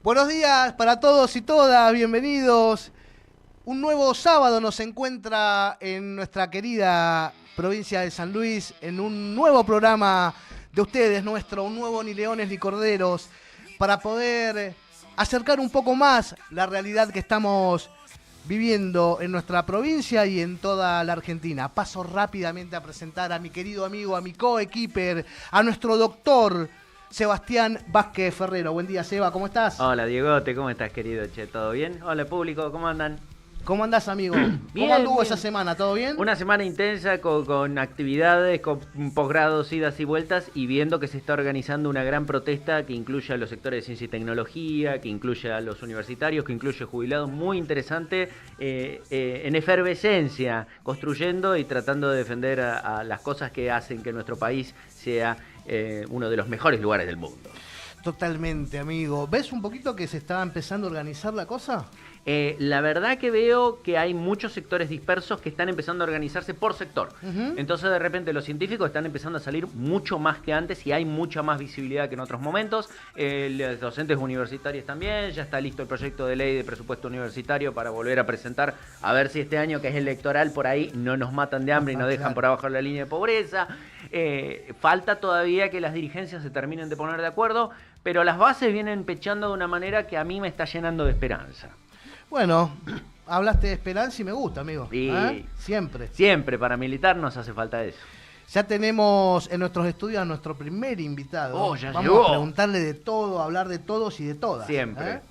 Buenos días para todos y todas, bienvenidos. Un nuevo sábado nos encuentra en nuestra querida provincia de San Luis, en un nuevo programa de ustedes, un nuevo Ni Leones ni Corderos, para poder acercar un poco más la realidad que estamos viviendo en nuestra provincia y en toda la Argentina. Paso rápidamente a presentar a mi querido amigo, a mi coequiper, a nuestro doctor Sebastián Vázquez Ferrero. Buen día, Seba, ¿cómo estás? Hola, Diegote, ¿cómo estás, querido? Che, ¿todo bien? Hola, público, ¿cómo andan? ¿Cómo andás, amigo? Bien, ¿Cómo anduvo bien. esa semana? ¿Todo bien? Una semana intensa con actividades, con posgrados, idas y vueltas, y viendo que se está organizando una gran protesta que incluye a los sectores de ciencia y tecnología, que incluye a los universitarios, que incluye jubilados. Muy interesante, en efervescencia, construyendo y tratando de defender a las cosas que hacen que nuestro país sea uno de los mejores lugares del mundo. Totalmente, amigo. ¿Ves un poquito que se está empezando a organizar la cosa? La verdad que veo que hay muchos sectores dispersos que están empezando a organizarse por sector. Entonces de repente los científicos están empezando a salir mucho más que antes y hay mucha más visibilidad que en otros momentos. Los docentes universitarios también, ya está listo el proyecto de ley de presupuesto universitario para volver a presentar, a ver si este año que es electoral por ahí no nos matan de hambre y nos dejan por abajo de la línea de pobreza. Falta todavía que las dirigencias se terminen de poner de acuerdo, pero las bases vienen pechando de una manera que a mí me está llenando de esperanza. Bueno, hablaste de esperanza y me gusta, amigo. Y Siempre. Siempre para militar nos hace falta eso. Ya tenemos en nuestros estudios a nuestro primer invitado. Ya Vamos llegó. a preguntarle de todo, a hablar de todos y de todas. Siempre.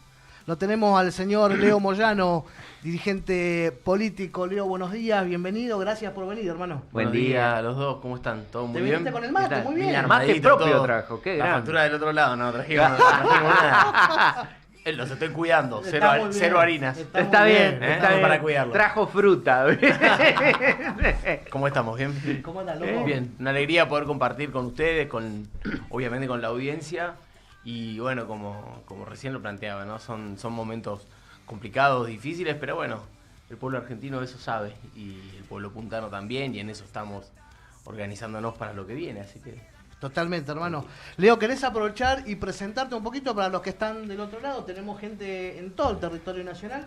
Lo tenemos al señor Leo Moyano, dirigente político. Leo, buenos días, bienvenido, gracias por venir, hermano. Buen Buenos día. días a los dos, ¿cómo están? ¿Todo muy Te bien? viniste con el mate, muy bien. Mate armadito, propio todo. trajo, qué La grande. factura del otro lado, no trajimos nada. Los estoy cuidando, Está muy bien. cero harinas. Está bien, muy está bien. Para cuidarlo. Trajo fruta. ¿Cómo estamos? ¿Bien? ¿Cómo andas, loco? Bien, una alegría poder compartir con ustedes, obviamente con la audiencia. Y bueno, como recién lo planteaba, ¿no? Son momentos complicados, difíciles, pero bueno, el pueblo argentino eso sabe y el pueblo puntano también, y en eso estamos organizándonos para lo que viene, así que... Totalmente, hermano. Leo, ¿querés aprovechar y presentarte un poquito para los que están del otro lado? Tenemos gente en todo el territorio nacional,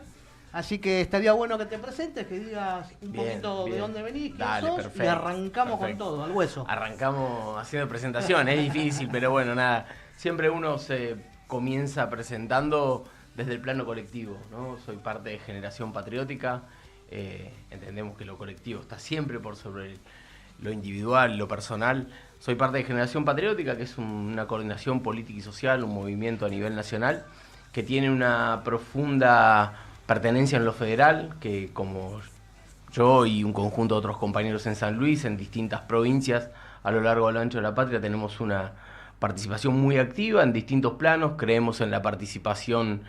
así que estaría bueno que te presentes, que digas un poquito de dónde venís, quién Dale, sos, perfecto, y arrancamos perfecto. con todo, al hueso. Arrancamos haciendo presentación, es difícil, pero bueno, nada, siempre uno se comienza presentando desde el plano colectivo, ¿no? Soy parte de Generación Patriótica, entendemos que lo colectivo está siempre por sobre lo individual, lo personal. Soy parte de Generación Patriótica, que es una coordinación política y social, un movimiento a nivel nacional, que tiene una profunda pertenencia en lo federal, que como yo y un conjunto de otros compañeros en San Luis, en distintas provincias a lo largo y a lo ancho de la patria, tenemos una participación muy activa en distintos planos. Creemos en la participación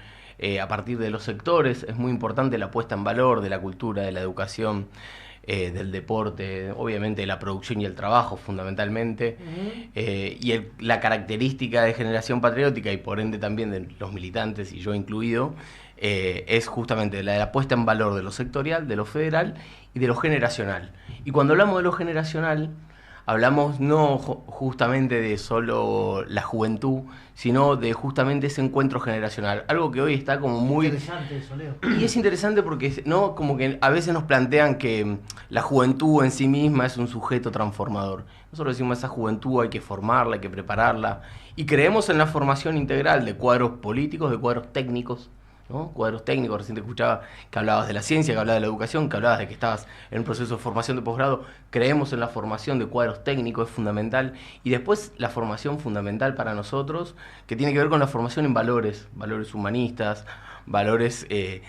a partir de los sectores. Es muy importante la puesta en valor de la cultura, de la educación, del deporte, obviamente de la producción y el trabajo fundamentalmente. La característica de Generación Patriótica y por ende también de los militantes, y yo incluido, es justamente la de la puesta en valor de lo sectorial, de lo federal y de lo generacional. Y cuando hablamos de lo generacional, hablamos no justamente de solo la juventud, sino de justamente ese encuentro generacional. Algo que hoy está como muy... Interesante eso, Leo. Y es interesante porque no como que a veces nos plantean que la juventud en sí misma es un sujeto transformador. Nosotros decimos esa juventud hay que formarla, hay que prepararla. Y creemos en la formación integral de cuadros políticos, de cuadros técnicos, ¿no? Cuadros técnicos, recién te escuchaba que hablabas de la ciencia, que hablabas de la educación, que hablabas de que estabas en un proceso de formación de posgrado. Creemos en la formación de cuadros técnicos, es fundamental. Y después la formación fundamental para nosotros, que tiene que ver con la formación en valores, valores humanistas, valores de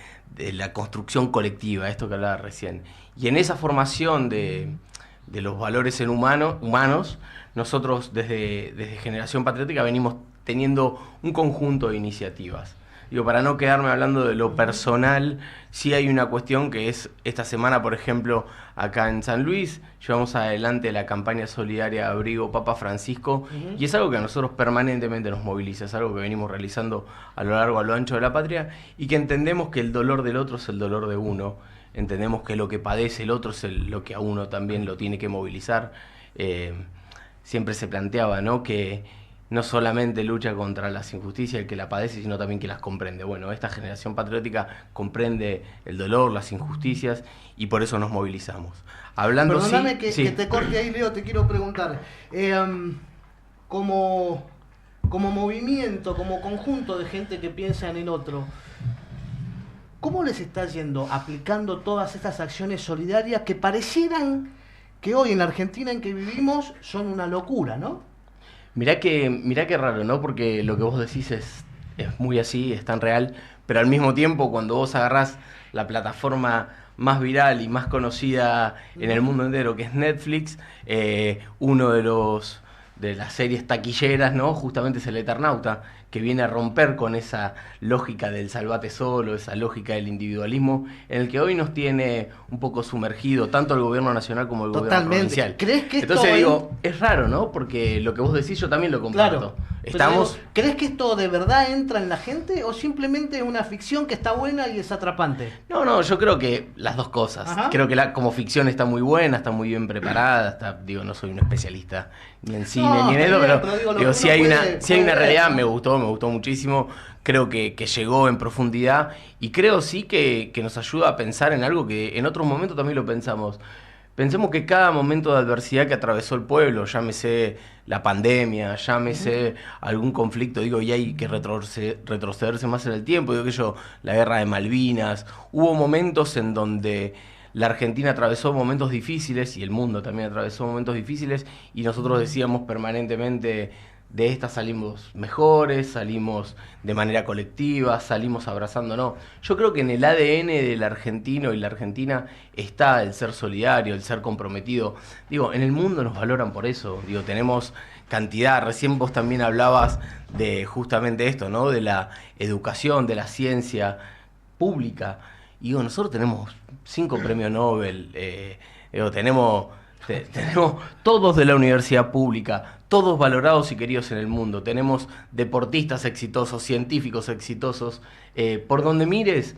la construcción colectiva, esto que hablaba recién. Y en esa formación de los valores humanos, nosotros desde Generación Patriótica venimos teniendo un conjunto de iniciativas. Digo, para no quedarme hablando de lo personal, sí hay una cuestión que es, esta semana, por ejemplo, acá en San Luis, llevamos adelante la campaña solidaria Abrigo Papa Francisco, y es algo que a nosotros permanentemente nos moviliza, es algo que venimos realizando a lo largo, a lo ancho de la patria, y que entendemos que el dolor del otro es el dolor de uno, entendemos que lo que padece el otro es lo que a uno también lo tiene que movilizar. Siempre se planteaba, ¿no?, que no solamente lucha contra las injusticias el que la padece, sino también que las comprende. Bueno, esta generación patriótica comprende el dolor, las injusticias, y por eso nos movilizamos. Hablando Perdóname que te corte ahí, Leo, te quiero preguntar. Como movimiento, como conjunto de gente que piensa en el otro, ¿cómo les está yendo aplicando todas estas acciones solidarias que parecieran que hoy en la Argentina en que vivimos son una locura, ¿no? Mirá que raro, ¿no? Porque lo que vos decís es muy así, es tan real, pero al mismo tiempo cuando vos agarrás la plataforma más viral y más conocida en el mundo entero, que es Netflix, uno de las series taquilleras, ¿no? Justamente es El Eternauta, que viene a romper con esa lógica del salvate solo, esa lógica del individualismo, en el que hoy nos tiene un poco sumergido tanto el gobierno nacional como el gobierno provincial. ¿Crees que Entonces digo, es raro, ¿no? Porque lo que vos decís yo también lo comparto. Claro. ¿Crees que esto de verdad entra en la gente o simplemente es una ficción que está buena y es atrapante? No, yo creo que las dos cosas. Ajá. Creo que como ficción está muy buena, está muy bien preparada, no soy un especialista ni en cine ni en eso, pero digo, si hay una realidad, me gustó muchísimo, creo que llegó en profundidad y creo sí que nos ayuda a pensar en algo que en otros momentos también lo pensamos. Pensemos que cada momento de adversidad que atravesó el pueblo, llámese la pandemia, llámese algún conflicto, y hay que retrocederse más en el tiempo, la guerra de Malvinas, hubo momentos en donde la Argentina atravesó momentos difíciles y el mundo también atravesó momentos difíciles y nosotros decíamos permanentemente: de esta salimos mejores, salimos de manera colectiva, salimos abrazándonos. Yo creo que en el ADN del argentino y la argentina está el ser solidario, el ser comprometido. En el mundo nos valoran por eso. Tenemos cantidad. Recién vos también hablabas de justamente esto, ¿no? De la educación, de la ciencia pública. Nosotros tenemos 5 premios Nobel, tenemos todos de la universidad pública, todos valorados y queridos en el mundo. Tenemos deportistas exitosos, científicos exitosos. Por donde mires,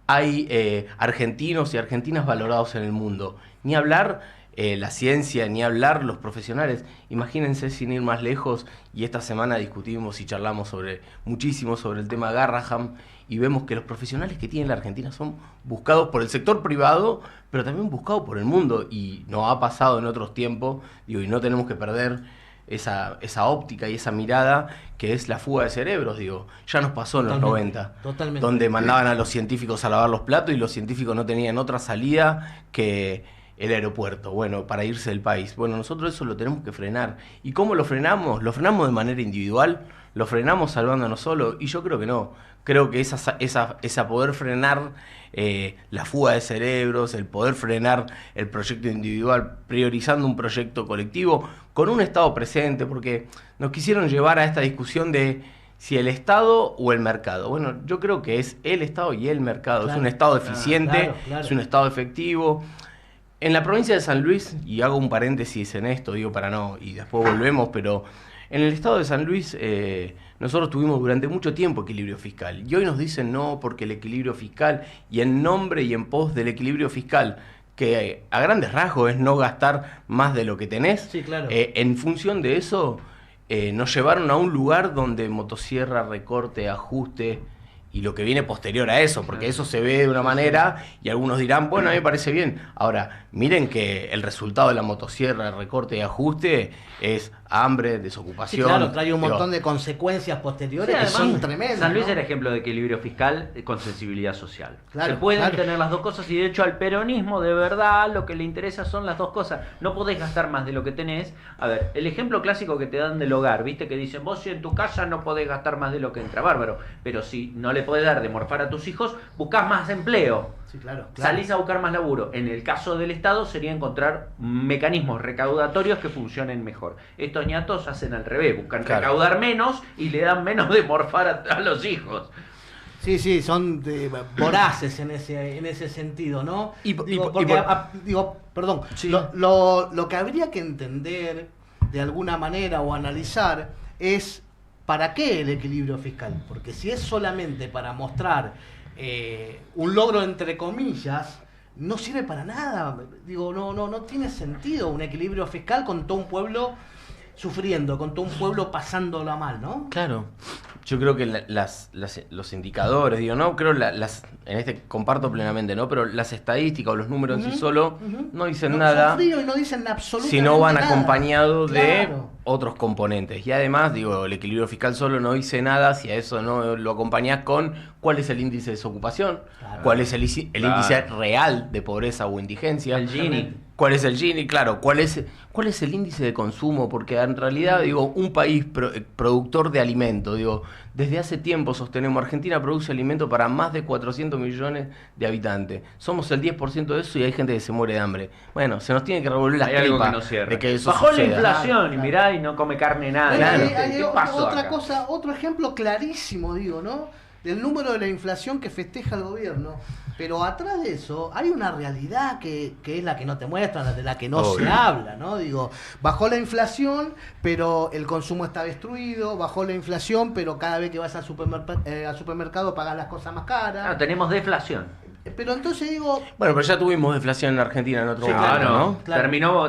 hay argentinos y argentinas valorados en el mundo. Ni hablar la ciencia, ni hablar los profesionales. Imagínense, sin ir más lejos, y esta semana discutimos y charlamos muchísimo sobre el tema Garrahan, y vemos que los profesionales que tiene la Argentina son buscados por el sector privado, pero también buscados por el mundo, y nos ha pasado en otros tiempos, y no tenemos que perder esa óptica y esa mirada que es la fuga de cerebros, ya nos pasó en los 90, donde mandaban a los científicos a lavar los platos y los científicos no tenían otra salida que el aeropuerto, para irse del país. Nosotros eso lo tenemos que frenar. ¿Y cómo lo frenamos? ¿Lo frenamos de manera individual? ¿Lo frenamos salvándonos solos? Y yo creo que no. Creo que esa poder frenar la fuga de cerebros, el poder frenar el proyecto individual, priorizando un proyecto colectivo, con un Estado presente, porque nos quisieron llevar a esta discusión de si el Estado o el mercado. Yo creo que es el Estado y el mercado. Claro, es un Estado eficiente, claro. Es un Estado efectivo. En la provincia de San Luis, y hago un paréntesis en esto, y después volvemos, pero en el estado de San Luis nosotros tuvimos durante mucho tiempo equilibrio fiscal. Y hoy nos dicen no, porque el equilibrio fiscal, y en nombre y en pos del equilibrio fiscal, que a grandes rasgos es no gastar más de lo que tenés, sí, claro. En función de eso nos llevaron a un lugar donde motosierra, recorte, ajuste, y lo que viene posterior a eso, porque eso se ve de una manera y algunos dirán, a mí me parece bien. Ahora, miren que el resultado de la motosierra, recorte y ajuste es hambre, desocupación. Sí, claro, trae un montón de consecuencias posteriores que son tremendas. San Luis es el ejemplo de equilibrio fiscal con sensibilidad social. Claro, se pueden tener las dos cosas y de hecho al peronismo de verdad lo que le interesa son las dos cosas. No podés gastar más de lo que tenés. A ver, el ejemplo clásico que te dan del hogar, viste que dicen, vos en tu casa no podés gastar más de lo que entra, bárbaro. Pero si no le podés dar de morfar a tus hijos, buscás más empleo. Sí, claro. Salís a buscar más laburo. En el caso del Estado sería encontrar mecanismos recaudatorios que funcionen mejor. Estos ñatos hacen al revés, buscan recaudar menos y le dan menos de morfar a los hijos. Sí, son voraces en ese sentido, ¿no? Perdón, sí. Lo que habría que entender de alguna manera o analizar es ¿para qué el equilibrio fiscal? Porque si es solamente para mostrar un logro entre comillas, no sirve para nada. No tiene sentido un equilibrio fiscal con todo un pueblo sufriendo, con todo un pueblo pasándola mal, ¿no? Claro. Yo creo que los indicadores, digo, no, creo en este comparto plenamente, ¿no? Pero las estadísticas o los números en sí solo no dicen nada. Son fríos y no dicen absolutamente si no van nada. acompañados de Claro. otros componentes. Y además, digo, el equilibrio fiscal solo no dice nada si a eso no lo acompañás con cuál es el índice de desocupación, Claro. cuál es el índice real de pobreza o indigencia. El Gini. ¿Cuál es el Gini? Claro, ¿cuál es el índice de consumo? Porque en realidad, digo, un país productor de alimento, digo, desde hace tiempo sostenemos, Argentina produce alimento para más de 400 millones de habitantes. Somos el 10% de eso y hay gente que se muere de hambre. Bueno, se nos tiene que revolver la Hay algo que tripa no cierra. de que eso Bajó la suceda. inflación y Claro. mirá y no come carne nada. Bueno, Claro. hay ¿Qué pasó otra acá? cosa, otro ejemplo clarísimo, digo, ¿no? Del número de la inflación que festeja el gobierno. Pero atrás de eso hay una realidad que es la que no te muestran, de la que no Obvio. se habla, ¿no? Digo, bajó la inflación, pero el consumo está destruido, bajó la inflación, pero cada vez que vas al supermercado pagas las cosas más caras. Ah, tenemos deflación. Pero entonces digo, Bueno, pero ya tuvimos deflación en Argentina en otro Sí, momento, claro, ¿no? Claro.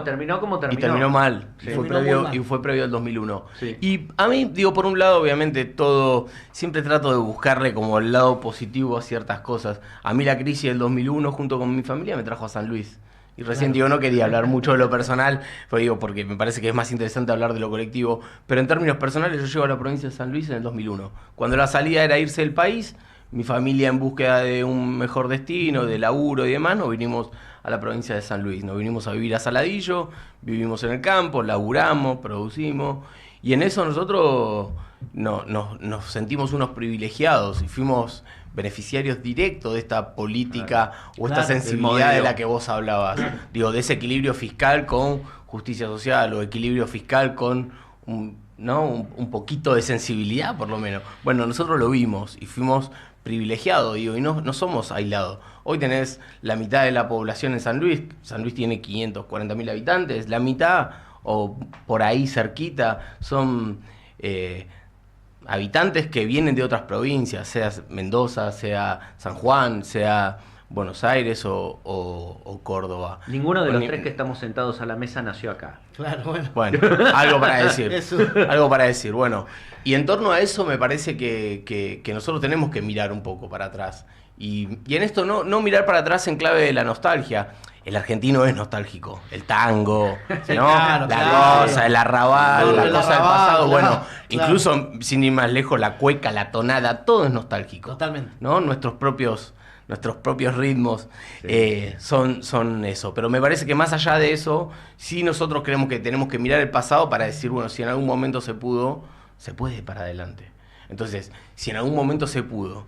Terminó como terminó. Y terminó mal. Sí. Y fue Terminó muy mal. y fue previo al 2001. Sí. Y a mí, digo, por un lado, obviamente, todo... Siempre trato de buscarle como el lado positivo a ciertas cosas. A mí la crisis del 2001, junto con mi familia, me trajo a San Luis. Y recién, Claro. digo, no quería hablar mucho de lo personal, pero digo, porque me parece que es más interesante hablar de lo colectivo. Pero en términos personales, yo llego a la provincia de San Luis en el 2001. Cuando la salida era irse del país, mi familia en búsqueda de un mejor destino, de laburo y demás, nos vinimos a la provincia de San Luis. Nos vinimos a vivir a Saladillo, vivimos en el campo, laburamos, producimos. Y en eso nosotros nos sentimos unos privilegiados y fuimos beneficiarios directos de esta política o esta Claro, sensibilidad del de modelo. la que vos hablabas. Digo, de ese equilibrio fiscal con justicia social o equilibrio fiscal con un poquito de sensibilidad, por lo menos. Bueno, nosotros lo vimos y fuimos privilegiados, digo, y no somos aislados. Hoy tenés la mitad de la población en San Luis. San Luis tiene 540.000 habitantes. La mitad, o por ahí cerquita, son habitantes que vienen de otras provincias, sea Mendoza, sea San Juan, sea Buenos Aires o Córdoba. Ninguno de los Ni- tres que estamos sentados a la mesa nació acá. claro, bueno. Bueno, algo para decir. Eso. Algo para decir. Bueno, y en torno a eso me parece que nosotros tenemos que mirar un poco para atrás. Y en esto no mirar para atrás en clave de la nostalgia. El argentino es nostálgico. El tango, Sí, ¿no? claro, la claro. cosa, el arrabal, la El cosa del arrabal, pasado. claro, Bueno, claro. incluso sin ir más lejos, la cueca, la tonada, todo es nostálgico. Totalmente. ¿No? Nuestros propios ritmos son eso. Pero me parece que más allá de eso, sí nosotros creemos que tenemos que mirar el pasado para decir, bueno, si en algún momento se pudo, se puede ir para adelante. Entonces, si en algún momento se pudo,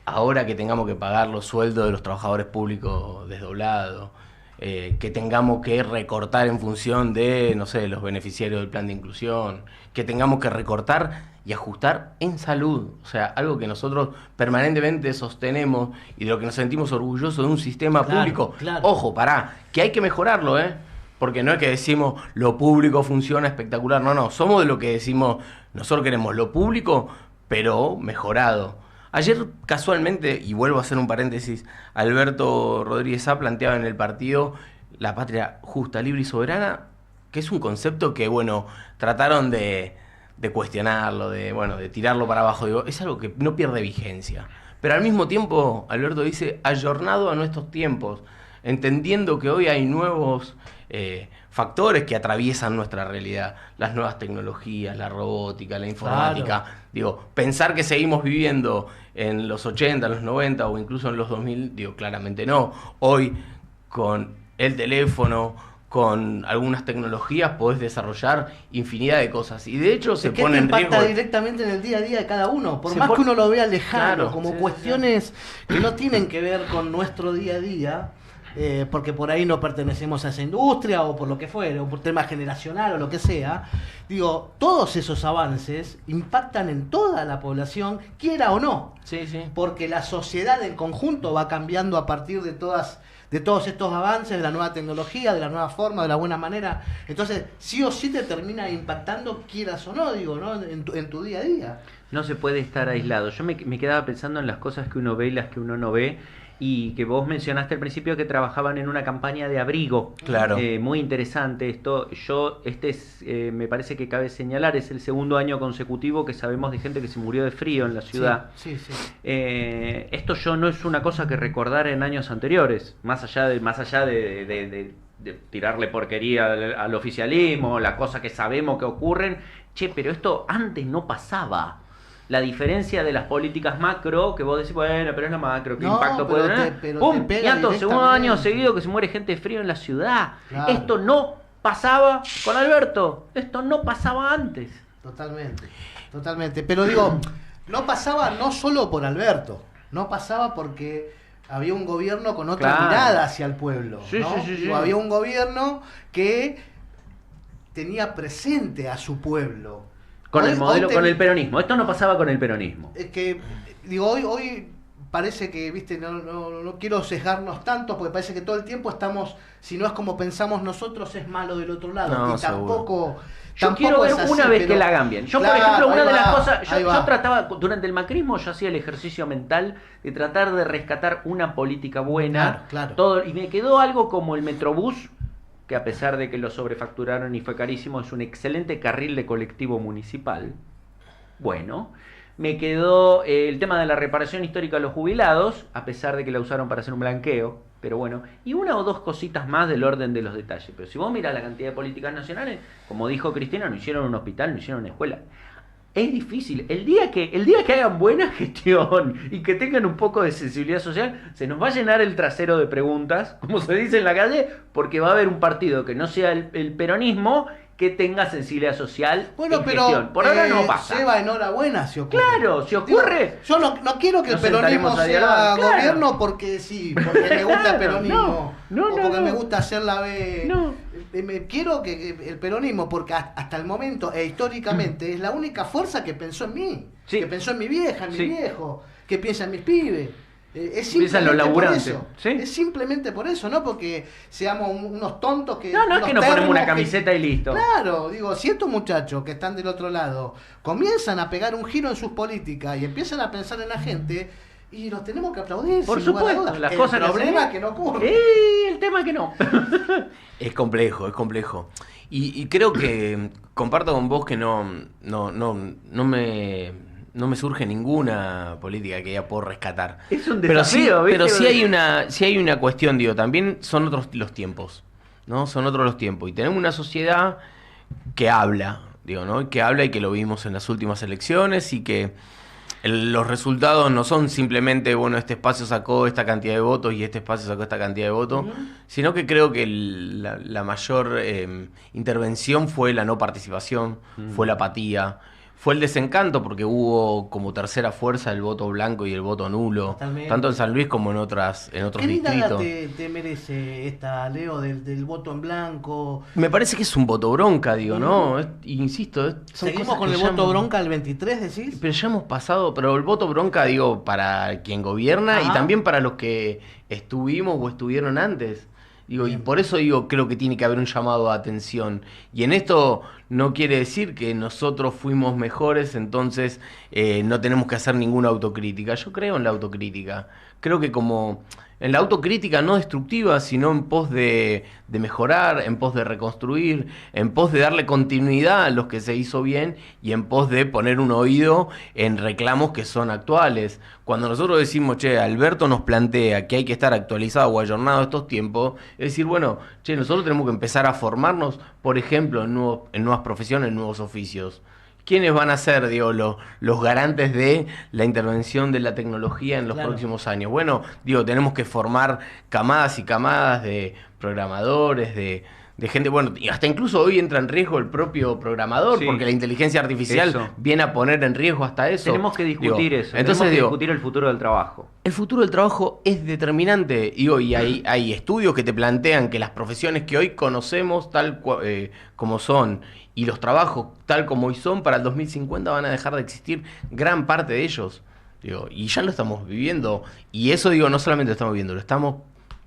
ahora que tengamos que pagar los sueldos de los trabajadores públicos desdoblados, que tengamos que recortar en función de, no sé, los beneficiarios del plan de inclusión, que tengamos que recortar y ajustar en salud, o sea, algo que nosotros permanentemente sostenemos y de lo que nos sentimos orgullosos de un sistema Claro, público. claro. Ojo, pará, que hay que mejorarlo, porque no es que decimos lo público funciona espectacular, no, somos de lo que decimos, nosotros queremos lo público, pero mejorado. Ayer, casualmente, y vuelvo a hacer un paréntesis, Alberto Rodríguez Sá planteaba en el partido la patria justa, libre y soberana, que es un concepto que, bueno, trataron de cuestionarlo, de tirarlo para abajo. Digo, es algo que no pierde vigencia. Pero al mismo tiempo, Alberto dice, ayornado a nuestros tiempos, entendiendo que hoy hay nuevos factores que atraviesan nuestra realidad, las nuevas tecnologías, la robótica, la informática. Claro. Digo, pensar que seguimos viviendo en los 80, los 90 o incluso en los 2000, digo, claramente no. Hoy, con el teléfono, con algunas tecnologías, podés desarrollar infinidad de cosas. Y de hecho se Es que pone esto en impacta riesgo... directamente en el día a día de cada uno, por Se más pone- que uno lo vea lejano, Claro, como sí, cuestiones que no tienen que ver con nuestro día a día, porque por ahí no pertenecemos a esa industria o por lo que fuere, o por tema generacional o lo que sea. Digo, todos esos avances impactan en toda la población, quiera o no, Sí, sí. porque la sociedad en conjunto va cambiando a partir de todos estos avances, de la nueva tecnología, de la nueva forma, de la buena manera. Entonces, sí o sí te termina impactando, quieras o no, digo, ¿no? En tu día a día. No se puede estar aislado. Yo me quedaba pensando en las cosas que uno ve y las que uno no ve. y que vos mencionaste al principio que trabajaban en una campaña de abrigo. Claro. Muy interesante esto. Me parece que cabe señalar, es el segundo año consecutivo que sabemos de gente que se murió de frío en la ciudad. Sí, sí, sí. Esto yo no es una cosa que recordar en años anteriores, más allá de tirarle porquería al oficialismo, las cosas que sabemos que ocurren. Che, pero esto antes no pasaba. La diferencia de las políticas macro, que vos decís, bueno, pero es la macro, ¿qué impacto puede tener? ¡Pum! Pianto, segundo año seguido que se muere gente de frío en la ciudad. Claro. Esto no pasaba con Alberto, esto no pasaba antes. Totalmente. Pero digo, no pasaba no solo por Alberto, no pasaba porque había un gobierno con otra mirada hacia el pueblo. Sí, ¿no? sí. Había un gobierno que tenía presente a su pueblo. Con el modelo, con el peronismo. Esto no pasaba con el peronismo. Es que, digo, hoy parece que, viste, no quiero sesgarnos tanto, porque parece que todo el tiempo estamos, si no es como pensamos nosotros, es malo del otro lado. No, y tampoco. Yo quiero ver así, una vez que la hagan bien. Yo, claro, por ejemplo, una de las va, cosas. Yo trataba, durante el macrismo, yo hacía el ejercicio mental de tratar de rescatar una política buena. Claro. Y me quedó algo como el Metrobús, que a pesar de que lo sobrefacturaron y fue carísimo, es un excelente carril de colectivo municipal. Bueno, me quedó el tema de la reparación histórica a los jubilados, a pesar de que la usaron para hacer un blanqueo, pero bueno, y una o dos cositas más del orden de los detalles. Pero si vos mirás la cantidad de políticas nacionales, como dijo Cristina, no hicieron un hospital, no hicieron una escuela. Es difícil. El día que hagan buena gestión y que tengan un poco de sensibilidad social, se nos va a llenar el trasero de preguntas, como se dice en la calle, porque va a haber un partido que no sea el peronismo que tenga sensibilidad social bueno, en pero, gestión. Por ahora no pasa. Seba, enhorabuena si ocurre. Claro, si ocurre. Digo, yo no quiero que el peronismo sea gobierno porque sí, porque me gusta el peronismo. O porque me gusta hacer la B. Quiero que el peronismo, porque hasta el momento e históricamente es la única fuerza que pensó en mí, que pensó en mi vieja, en mi viejo, que piensa en mis pibes. Es simplemente por eso. ¿Sí? Es simplemente por eso, no porque seamos unos tontos que... No es que nos ponemos una camiseta y listo. Claro, digo, si estos muchachos que están del otro lado comienzan a pegar un giro en sus políticas y empiezan a pensar en la gente, y los tenemos que aplaudir. Por supuesto, las cosas el problema que no ocurre. El tema que no. Es complejo. Y creo que comparto con vos que no me surge ninguna política que ya puedo rescatar. Es un desafío, pero sí hay una cuestión, digo, también son otros los tiempos, ¿no? Son otros los tiempos. Y tenemos una sociedad que habla, digo, ¿no? Que habla y que lo vimos en las últimas elecciones y que los resultados no son simplemente, bueno, este espacio sacó esta cantidad de votos y este espacio sacó esta cantidad de votos, sino que creo que la mayor intervención fue la no participación, fue la apatía, fue el desencanto porque hubo como tercera fuerza el voto blanco y el voto nulo, totalmente, tanto en San Luis como en otros ¿Qué distritos. te merece esta, Leo, del voto en blanco? Me parece que es un voto bronca, digo, ¿no? Insisto, ¿Seguimos con el voto bronca el 23, decís? Pero ya hemos pasado, pero el voto bronca, digo, para quien gobierna y también para los que estuvimos o estuvieron antes. Digo, y por eso digo, creo que tiene que haber un llamado a atención. Y en esto no quiere decir que nosotros fuimos mejores, entonces no tenemos que hacer ninguna autocrítica. Yo creo en la autocrítica. Creo que como en la autocrítica no destructiva, sino en pos de mejorar, en pos de reconstruir, en pos de darle continuidad a lo que se hizo bien y en pos de poner un oído en reclamos que son actuales. Cuando nosotros decimos, che, Alberto nos plantea que hay que estar actualizado o ayornado estos tiempos, es decir, bueno, che, nosotros tenemos que empezar a formarnos, por ejemplo, en nuevas profesiones, en nuevos oficios. ¿Quiénes van a ser, digo, los garantes de la intervención de la tecnología en los próximos años? Bueno, digo, tenemos que formar camadas y camadas de programadores, de gente, bueno, y hasta incluso hoy entra en riesgo el propio programador, porque la inteligencia artificial viene a poner en riesgo hasta eso. Tenemos que discutir eso, entonces, tenemos que discutir el futuro del trabajo. El futuro del trabajo es determinante, digo, y hay estudios que te plantean que las profesiones que hoy conocemos tal como son, y los trabajos tal como hoy son, para el 2050 van a dejar de existir gran parte de ellos. Digo, y ya lo estamos viviendo. Y eso, digo, no solamente lo estamos viviendo, lo estamos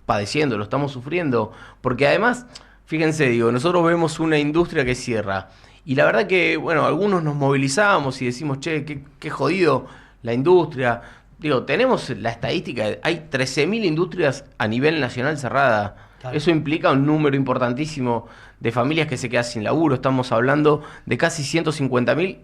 padeciendo, lo estamos sufriendo. Porque además, fíjense, digo, nosotros vemos una industria que cierra. Y la verdad que, bueno, algunos nos movilizamos y decimos, che, qué jodido la industria. Digo, tenemos la estadística, hay 13.000 industrias a nivel nacional cerradas. Claro. Eso implica un número importantísimo de familias que se quedan sin laburo. Estamos hablando de casi 150.000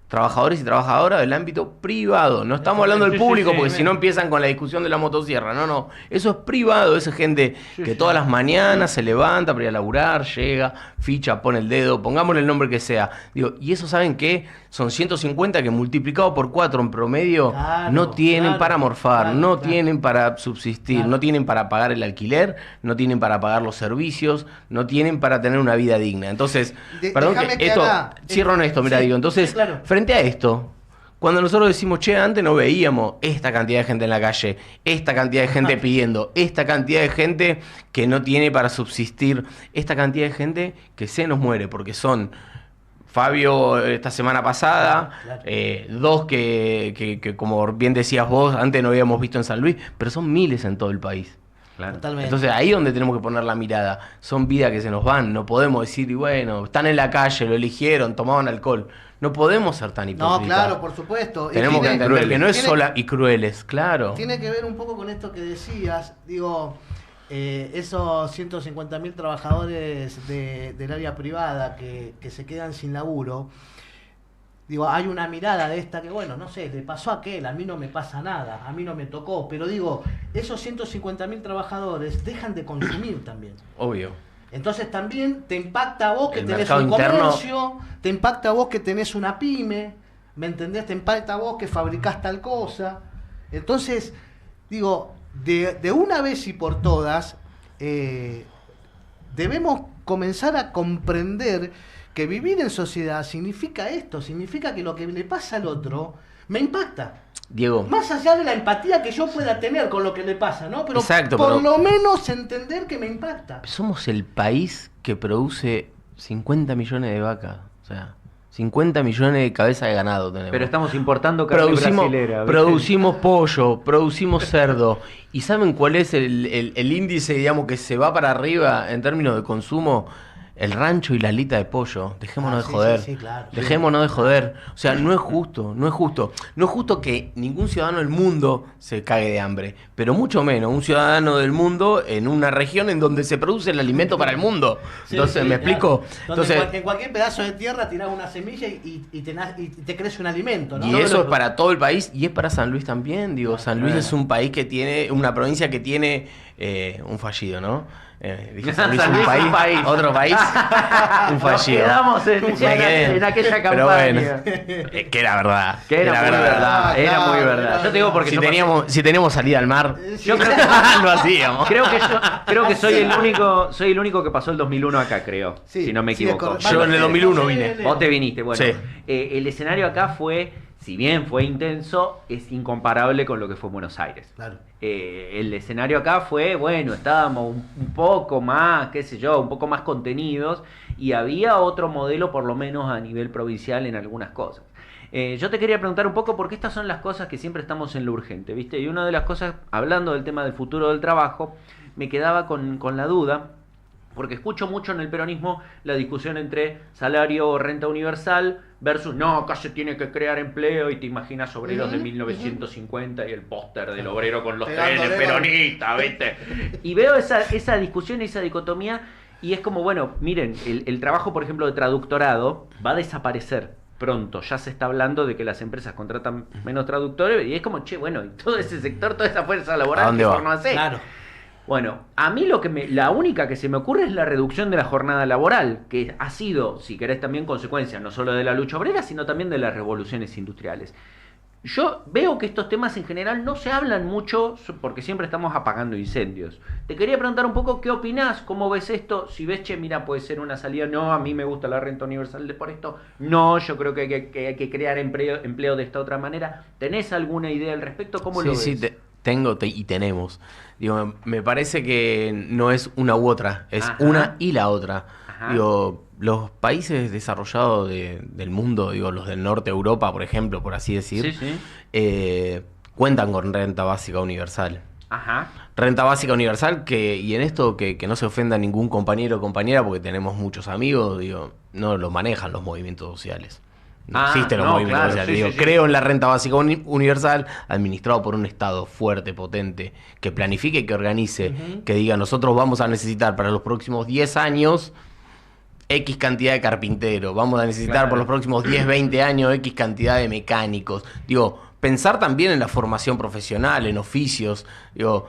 trabajadores y trabajadoras del ámbito privado. No estamos hablando del público, porque si no empiezan con la discusión de la motosierra. No. Eso es privado. Esa gente que todas las mañanas se levanta para ir a laburar, llega, ficha, pone el dedo, pongámosle el nombre que sea. Digo, y eso, ¿saben qué? Son 150 que multiplicado por 4 en promedio no tienen para morfar, no tienen para subsistir, no tienen para pagar el alquiler, no tienen para pagar los servicios, no tienen para tener una vida digna. Entonces, perdón que esto, cierro en esto, mira, digo, entonces, frente a esto, cuando nosotros decimos, che, antes no veíamos esta cantidad de gente en la calle, esta cantidad de gente pidiendo, esta cantidad de gente que no tiene para subsistir, esta cantidad de gente que se nos muere, porque son Fabio esta semana pasada, dos que como bien decías vos, antes no habíamos visto en San Luis, pero son miles en todo el país. Claro. Entonces ahí es donde tenemos que poner la mirada. Son vidas que se nos van, no podemos decir, y bueno, están en la calle, lo eligieron, tomaban alcohol. No podemos ser tan hipócritas. No, claro, por supuesto. Tenemos que entender que no es sola y crueles, claro. Tiene que ver un poco con esto que decías, digo, esos 150.000 trabajadores del área privada que se quedan sin laburo. Digo, hay una mirada de esta que, bueno, no sé, le pasó a aquel, a mí no me pasa nada, a mí no me tocó, pero digo, esos 150.000 trabajadores dejan de consumir también. Obvio. Entonces también te impacta a vos que tenés un comercio, te impacta a vos que tenés una pyme, ¿me entendés? Te impacta a vos que fabricás tal cosa. Entonces, digo, de una vez y por todas, debemos comenzar a comprender que vivir en sociedad significa esto, significa que lo que le pasa al otro me impacta. Diego. Más allá de la empatía que yo pueda tener con lo que le pasa, ¿no? Pero exacto, por lo menos entender que me impacta. Somos el país que produce 50 millones de vacas, o sea, 50 millones de cabezas de ganado tenemos. Pero estamos importando carne brasilera, ¿viste? Producimos pollo, producimos cerdo. ¿Y saben cuál es el índice, digamos, que se va para arriba en términos de consumo? El rancho y la alita de pollo. Dejémonos de joder. Sí, claro. Dejémonos de joder. O sea, no es justo, no es justo. No es justo que ningún ciudadano del mundo se cague de hambre, pero mucho menos un ciudadano del mundo en una región en donde se produce el alimento para el mundo. Entonces, ¿me explico? Entonces, en cualquier pedazo de tierra tirás una semilla y te crece un alimento, ¿no? Y eso es para todo el país y es para San Luis también. Digo, San Luis es un país que tiene, una provincia que tiene un fallido, ¿no? Dije San Luis, un país, otro país, un fallido. Nos quedamos en aquella campaña. Pero bueno, que era verdad. Que era muy verdad. Era muy verdad. Yo te digo porque si teníamos salida al mar, yo creo que lo hacíamos. Creo que soy el único que pasó el 2001 acá, creo. Sí, si no me equivoco. Yo en el 2001 vine. Vos te viniste, bueno. Sí. El escenario acá fue, si bien fue intenso, es incomparable con lo que fue Buenos Aires. Claro. El escenario acá fue, bueno, estábamos un poco más, qué sé yo, un poco más contenidos y había otro modelo por lo menos a nivel provincial en algunas cosas. Yo te quería preguntar un poco porque estas son las cosas que siempre estamos en lo urgente, ¿viste? Y una de las cosas, hablando del tema del futuro del trabajo, me quedaba con la duda, porque escucho mucho en el peronismo la discusión entre salario o renta universal versus, no, acá se tiene que crear empleo y te imaginas obreros de 1950 y el póster del obrero con los trenes peronistas, ¿viste? Y veo esa discusión, esa dicotomía y es como, bueno, miren, el trabajo, por ejemplo, de traductorado va a desaparecer pronto. Ya se está hablando de que las empresas contratan menos traductores y es como, che, bueno, y todo ese sector, toda esa fuerza laboral, ¿qué forma hacer? Claro. Bueno, a mí la única que se me ocurre es la reducción de la jornada laboral, que ha sido, si querés, también consecuencia no solo de la lucha obrera, sino también de las revoluciones industriales. Yo veo que estos temas en general no se hablan mucho porque siempre estamos apagando incendios. Te quería preguntar un poco qué opinás, cómo ves esto, si ves, che, mira, puede ser una salida, no, a mí me gusta la renta universal por esto, no, yo creo que hay que crear empleo de esta otra manera. ¿Tenés alguna idea al respecto? ¿Cómo lo ves? Sí, tenemos. Digo, me parece que no es una u otra, es una y la otra. Ajá. Digo, los países desarrollados del mundo, digo, los del norte de Europa, por ejemplo, por así decir, cuentan con renta básica universal. Ajá. Renta básica universal y en esto que no se ofenda ningún compañero o compañera, porque tenemos muchos amigos, digo, no lo manejan los movimientos sociales. No existen los movimientos sociales. Digo, creo en la renta básica universal administrado por un Estado fuerte, potente, que planifique y que organice, que diga, nosotros vamos a necesitar para los próximos 10 años X cantidad de carpinteros, vamos a necesitar por los próximos 10, 20 años X cantidad de mecánicos. Digo, pensar también en la formación profesional, en oficios. Digo,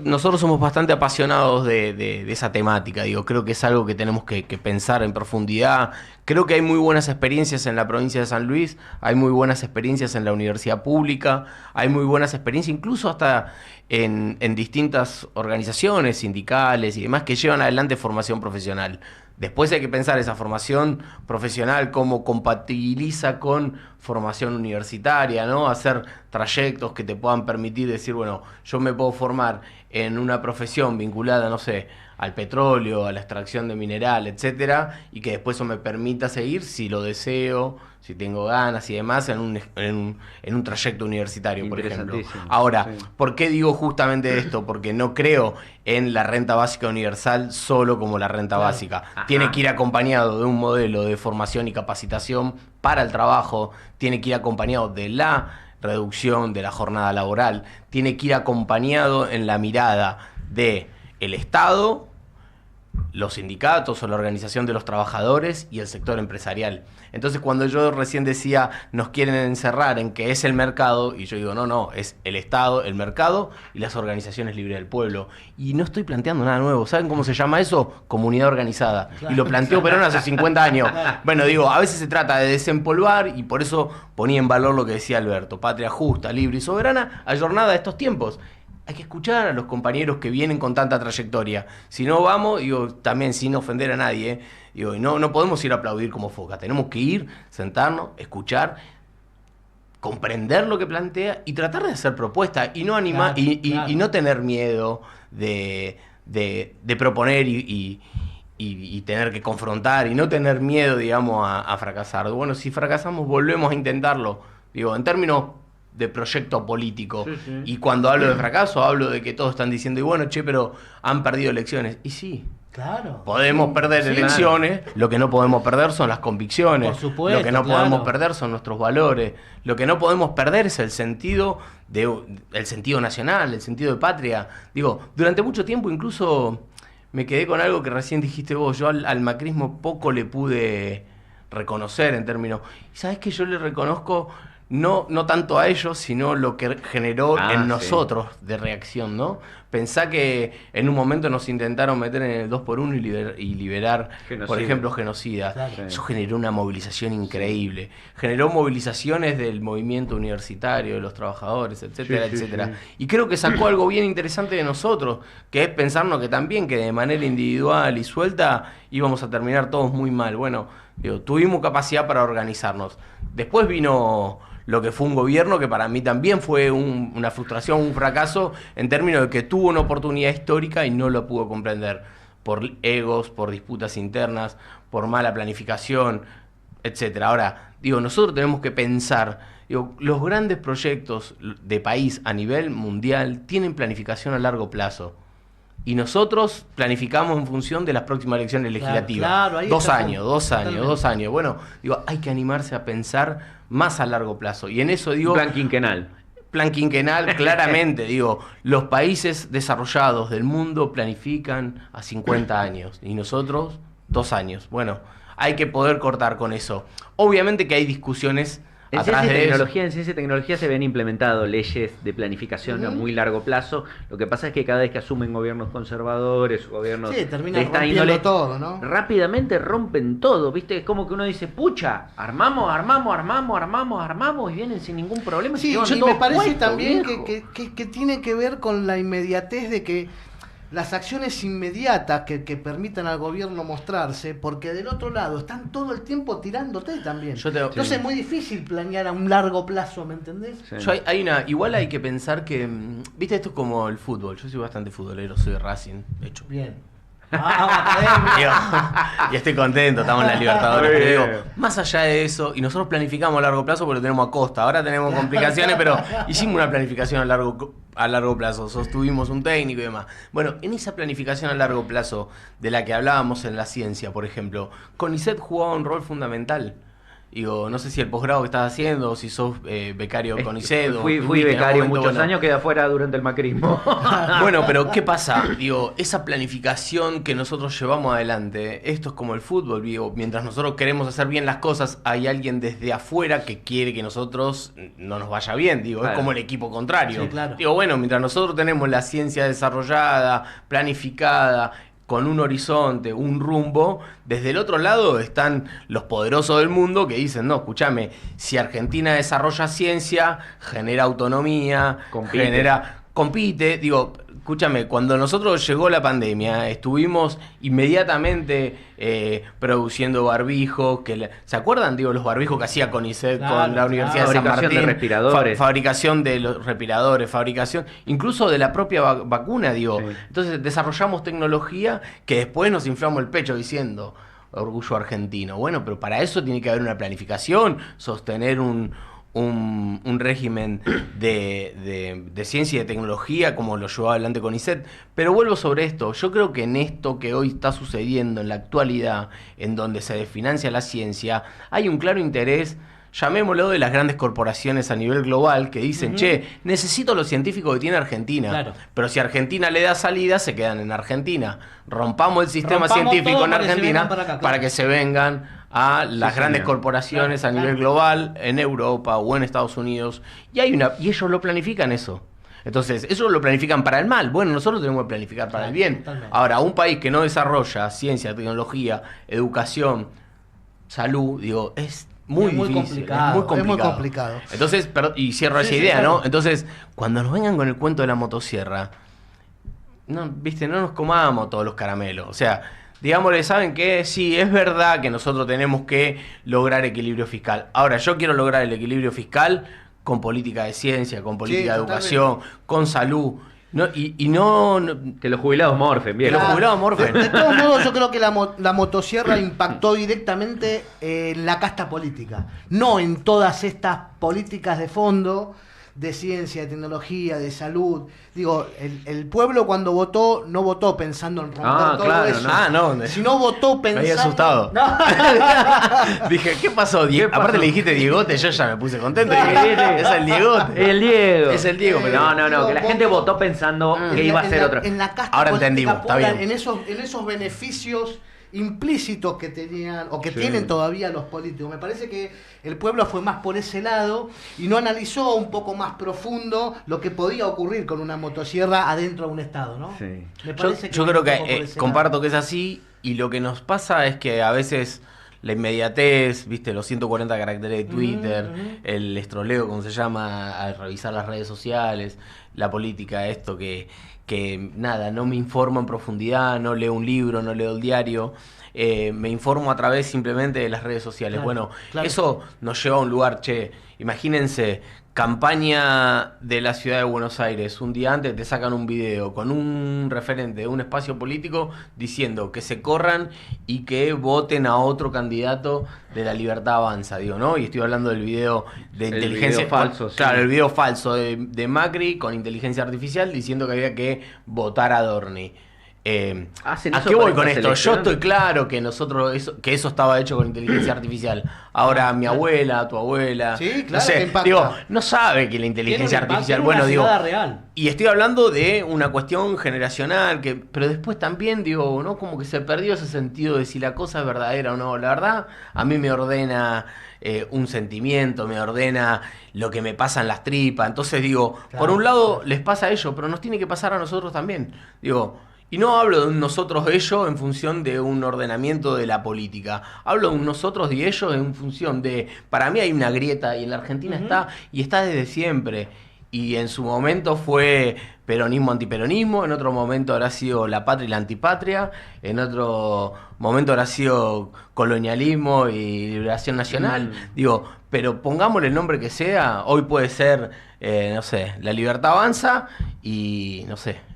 nosotros somos bastante apasionados de esa temática. Digo, creo que es algo que tenemos que pensar en profundidad. Creo que hay muy buenas experiencias en la provincia de San Luis, hay muy buenas experiencias en la universidad pública, hay muy buenas experiencias incluso hasta en distintas organizaciones sindicales y demás que llevan adelante formación profesional. Después hay que pensar esa formación profesional, cómo compatibiliza con formación universitaria, ¿no? Hacer trayectos que te puedan permitir decir, bueno, yo me puedo formar en una profesión vinculada, no sé, al petróleo, a la extracción de mineral, etcétera, y que después eso me permita seguir, si lo deseo, si tengo ganas y demás, en un trayecto universitario, por ejemplo. Ahora, ¿por qué digo justamente esto? Porque no creo en la renta básica universal solo como la renta básica. Tiene que ir acompañado de un modelo de formación y capacitación para el trabajo, tiene que ir acompañado de la reducción de la jornada laboral, tiene que ir acompañado en la mirada de el Estado, los sindicatos o la organización de los trabajadores y el sector empresarial. Entonces, cuando yo recién decía, nos quieren encerrar en que es el mercado, y yo digo, no, es el Estado, el mercado y las organizaciones libres del pueblo. Y no estoy planteando nada nuevo. ¿Saben cómo se llama eso? Comunidad organizada. Claro. Y lo planteó Perón hace 50 años. Bueno, digo, a veces se trata de desempolvar, y por eso ponía en valor lo que decía Alberto: patria justa, libre y soberana, ayornada a estos tiempos. Hay que escuchar a los compañeros que vienen con tanta trayectoria. Si no vamos, digo, también sin ofender a nadie, digo, no podemos ir a aplaudir como foca. Tenemos que ir, sentarnos, escuchar, comprender lo que plantea y tratar de hacer propuestas y no animar, claro. Y no tener miedo de proponer y tener que confrontar, y no tener miedo, digamos, a fracasar. Bueno, si fracasamos, volvemos a intentarlo. Digo, en términos de proyecto político. Y cuando hablo de fracaso, hablo de que todos están diciendo, y bueno, pero han perdido elecciones. Y sí, claro, podemos perder elecciones, claro. Lo que no podemos perder son las convicciones. Por supuesto, lo que no podemos perder son nuestros valores. Lo que no podemos perder es el sentido nacional, el sentido de patria. Digo, durante mucho tiempo incluso me quedé con algo que recién dijiste vos. Yo al macrismo poco le pude reconocer en términos... ¿Sabés qué? Yo le reconozco... No tanto a ellos, sino lo que generó en nosotros de reacción, ¿no? Pensá que en un momento nos intentaron meter en el 2x1 y liberar, por ejemplo, genocidas. Claro. Eso generó una movilización increíble. Generó movilizaciones del movimiento universitario, de los trabajadores, etcétera, etcétera. Y creo que sacó algo bien interesante de nosotros, que es pensarnos que también, que de manera individual y suelta íbamos a terminar todos muy mal. Bueno, digo, tuvimos capacidad para organizarnos. Después vino lo que fue un gobierno que para mí también fue una frustración, un fracaso, en términos de que tuvo una oportunidad histórica y no lo pudo comprender, por egos, por disputas internas, por mala planificación, etcétera. Ahora, digo, nosotros tenemos que pensar, digo, los grandes proyectos de país a nivel mundial tienen planificación a largo plazo. Y nosotros planificamos en función de las próximas elecciones legislativas. Claro, ahí 2 años, 2 años, 2 años. Bueno, digo, hay que animarse a pensar más a largo plazo. Y en eso digo... Plan quinquenal. Plan quinquenal, claramente. Digo, los países desarrollados del mundo planifican a 50 años. Y nosotros, 2 años. Bueno, hay que poder cortar con eso. Obviamente que hay discusiones... En ciencia y tecnología se ven implementado leyes de planificación a muy largo plazo. Lo que pasa es que cada vez que asumen gobiernos conservadores, gobiernos de esta índole, todo, ¿no? Rápidamente rompen todo, ¿viste? Es como que uno dice, pucha, armamos y vienen sin ningún problema. Sí, y me parece también que tiene que ver con la inmediatez de que las acciones inmediatas que permitan al gobierno mostrarse, porque del otro lado están todo el tiempo tirándote también. Entonces es muy difícil planear a un largo plazo, ¿me entendés? Sí. Igual hay que pensar que, viste, esto es como el fútbol. Yo soy bastante futbolero, soy de Racing, de hecho. Bien. Y estoy contento, estamos en la Libertadores. Pero digo, más allá de eso, y nosotros planificamos a largo plazo porque lo tenemos a costa. Ahora tenemos complicaciones, pero hicimos una planificación a largo plazo. Sostuvimos un técnico y demás. Bueno, en esa planificación a largo plazo de la que hablábamos en la ciencia, por ejemplo, CONICET jugaba un rol fundamental. Digo, no sé si el posgrado que estás haciendo, o si sos becario con CONICET. Fui becario muchos años, quedé afuera durante el macrismo. Bueno, pero ¿qué pasa? Digo, esa planificación que nosotros llevamos adelante, esto es como el fútbol, digo, mientras nosotros queremos hacer bien las cosas, hay alguien desde afuera que quiere que nosotros no nos vaya bien, digo, claro. Es como el equipo contrario. Sí, claro. Digo, bueno, mientras nosotros tenemos la ciencia desarrollada, planificada, con un horizonte, un rumbo, desde el otro lado están los poderosos del mundo que dicen, no, escúchame, si Argentina desarrolla ciencia, genera autonomía, compite, digo, escúchame, cuando nosotros llegó la pandemia, estuvimos inmediatamente produciendo barbijos, ¿se acuerdan? Digo, los barbijos que hacía CONICET con la Universidad de San Martín. Fabricación de respiradores. Fabricación de los respiradores, fabricación, incluso de la propia vacuna, digo. Sí. Entonces desarrollamos tecnología que después nos inflamos el pecho diciendo, orgullo argentino. Bueno, pero para eso tiene que haber una planificación, sostener un régimen de ciencia y de tecnología como lo llevaba adelante CONICET. Pero vuelvo sobre esto, yo creo que en esto que hoy está sucediendo en la actualidad, en donde se desfinancia la ciencia, hay un claro interés, llamémoslo, de las grandes corporaciones a nivel global que dicen, che, necesito los científicos que tiene Argentina, claro. Pero si Argentina le da salida, se quedan en Argentina. Rompamos el sistema científico en Argentina para que se vengan a las grandes corporaciones a nivel global, en Europa o en Estados Unidos. Y ellos lo planifican eso. Entonces, ellos lo planifican para el mal. Bueno, nosotros tenemos que planificar para el bien. Totalmente. Ahora, un país que no desarrolla ciencia, tecnología, educación, salud, digo, es muy difícil, es muy complicado. Entonces, y cierro esa idea, claro. ¿No? Entonces, cuando nos vengan con el cuento de la motosierra, no nos comamos todos los caramelos. O sea, digámosle, ¿saben qué? Sí, es verdad que nosotros tenemos que lograr equilibrio fiscal. Ahora, yo quiero lograr el equilibrio fiscal con política de ciencia, con política de educación, con salud. No, que los jubilados morfen, bien. Que los jubilados morfen. De todos modos, yo creo que la motosierra impactó directamente en la casta política, no en todas estas políticas de fondo de ciencia, de tecnología, de salud. Digo, el pueblo cuando votó, no votó pensando en romper todo eso. No. Sino votó pensando... Me había asustado. No. Dije, ¿qué pasó? Aparte le dijiste Diegote, yo ya me puse contento. Dije, es el Diegote. El Diego. Es el Diego. Pero no, que la gente votó pensando que iba a ser otro. En la casta ahora entendimos, está bien. En esos beneficios implícitos que tenían o que tienen todavía los políticos. Me parece que el pueblo fue más por ese lado y no analizó un poco más profundo lo que podía ocurrir con una motosierra adentro de un estado, ¿no? Sí. Yo creo que comparto que es así, y lo que nos pasa es que a veces la inmediatez, viste, los 140 caracteres de Twitter, el estroleo, como se llama, al revisar las redes sociales, la política, esto que nada, no me informo en profundidad, no leo un libro, no leo el diario, me informo a través simplemente de las redes sociales. Claro, bueno, eso nos lleva a un lugar, imagínense, campaña de la ciudad de Buenos Aires, un día antes te sacan un video con un referente de un espacio político diciendo que se corran y que voten a otro candidato de La Libertad Avanza, digo, ¿no? Y estoy hablando del video de inteligencia falso. Claro, el video falso de Macri con inteligencia artificial diciendo que había que votar a Dorni. ¿A qué voy con esto? Yo estoy claro que eso estaba hecho con inteligencia artificial. Ahora mi abuela, tu abuela, sí, claro, no sé, digo, no sabe que la inteligencia artificial, bueno, digo, real. Y estoy hablando de una cuestión generacional, pero después también digo, ¿no? Como que se perdió ese sentido de si la cosa es verdadera o no. La verdad, a mí me ordena un sentimiento, me ordena lo que me pasa en las tripas. Entonces digo, por un lado les pasa a ellos, pero nos tiene que pasar a nosotros también. Digo, y no hablo de un nosotros ellos en función de un ordenamiento de la política. Hablo de un nosotros y ellos en función de... Para mí hay una grieta y en la Argentina está desde siempre. Y en su momento fue peronismo-antiperonismo, en otro momento habrá sido la patria y la antipatria, en otro momento habrá sido colonialismo y liberación nacional. Digo, pero pongámosle el nombre que sea, hoy puede ser, no sé, La Libertad Avanza y, no sé...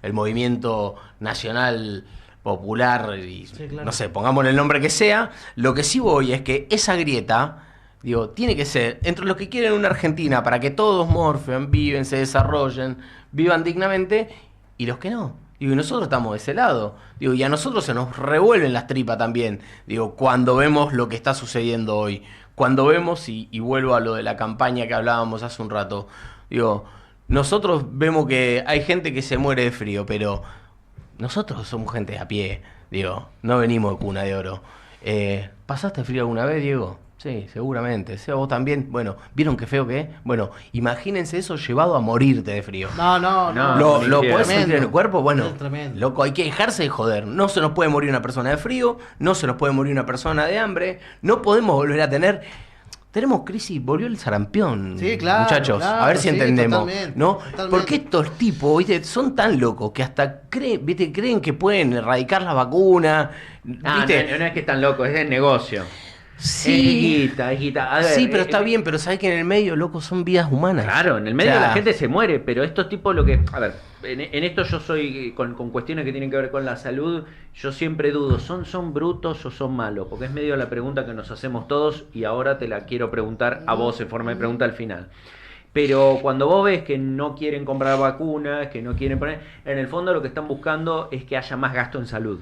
el movimiento nacional popular y no sé, pongámosle el nombre que sea. Lo que sí voy es que esa grieta, digo, tiene que ser entre los que quieren una Argentina para que todos morfen, viven, se desarrollen, vivan dignamente, y los que no. Digo, y nosotros estamos de ese lado. Digo, y a nosotros se nos revuelven las tripas también. Digo, cuando vemos lo que está sucediendo hoy. cuando vemos, y vuelvo a lo de la campaña que hablábamos hace un rato, digo, nosotros vemos que hay gente que se muere de frío, pero nosotros somos gente a pie, digo, no venimos de cuna de oro. ¿Pasaste frío alguna vez, Diego? Sí, seguramente. Seba, vos también. Bueno, ¿vieron qué feo que es? Bueno, imagínense eso llevado a morirte de frío. No. ¿Lo podés sentir en el cuerpo? Bueno, Es tremendo. loco, hay que dejarse de joder. No se nos puede morir una persona de frío, no se nos puede morir una persona de hambre, no podemos volver a tener... Tenemos crisis, volvió el sarampión, Sí, claro, muchachos, claro, a ver si sí, entendemos, totalmente, ¿no? totalmente. Porque estos tipos, ¿viste? Son tan locos que hasta creen que pueden erradicar la vacuna, ¿viste? No es que están locos, es el negocio. Sí, Es guita. A ver, sí, pero está bien, pero sabés que en el medio, loco, son vidas humanas. Claro, en el medio O sea, la gente se muere, pero estos tipos lo que... A ver, en esto yo soy, con cuestiones que tienen que ver con la salud, yo siempre dudo, ¿son brutos o son malos? Porque es medio la pregunta que nos hacemos todos y ahora te la quiero preguntar a vos en forma de pregunta al final. Pero cuando vos ves que no quieren comprar vacunas, que no quieren poner... En el fondo lo que están buscando es que haya más gasto en salud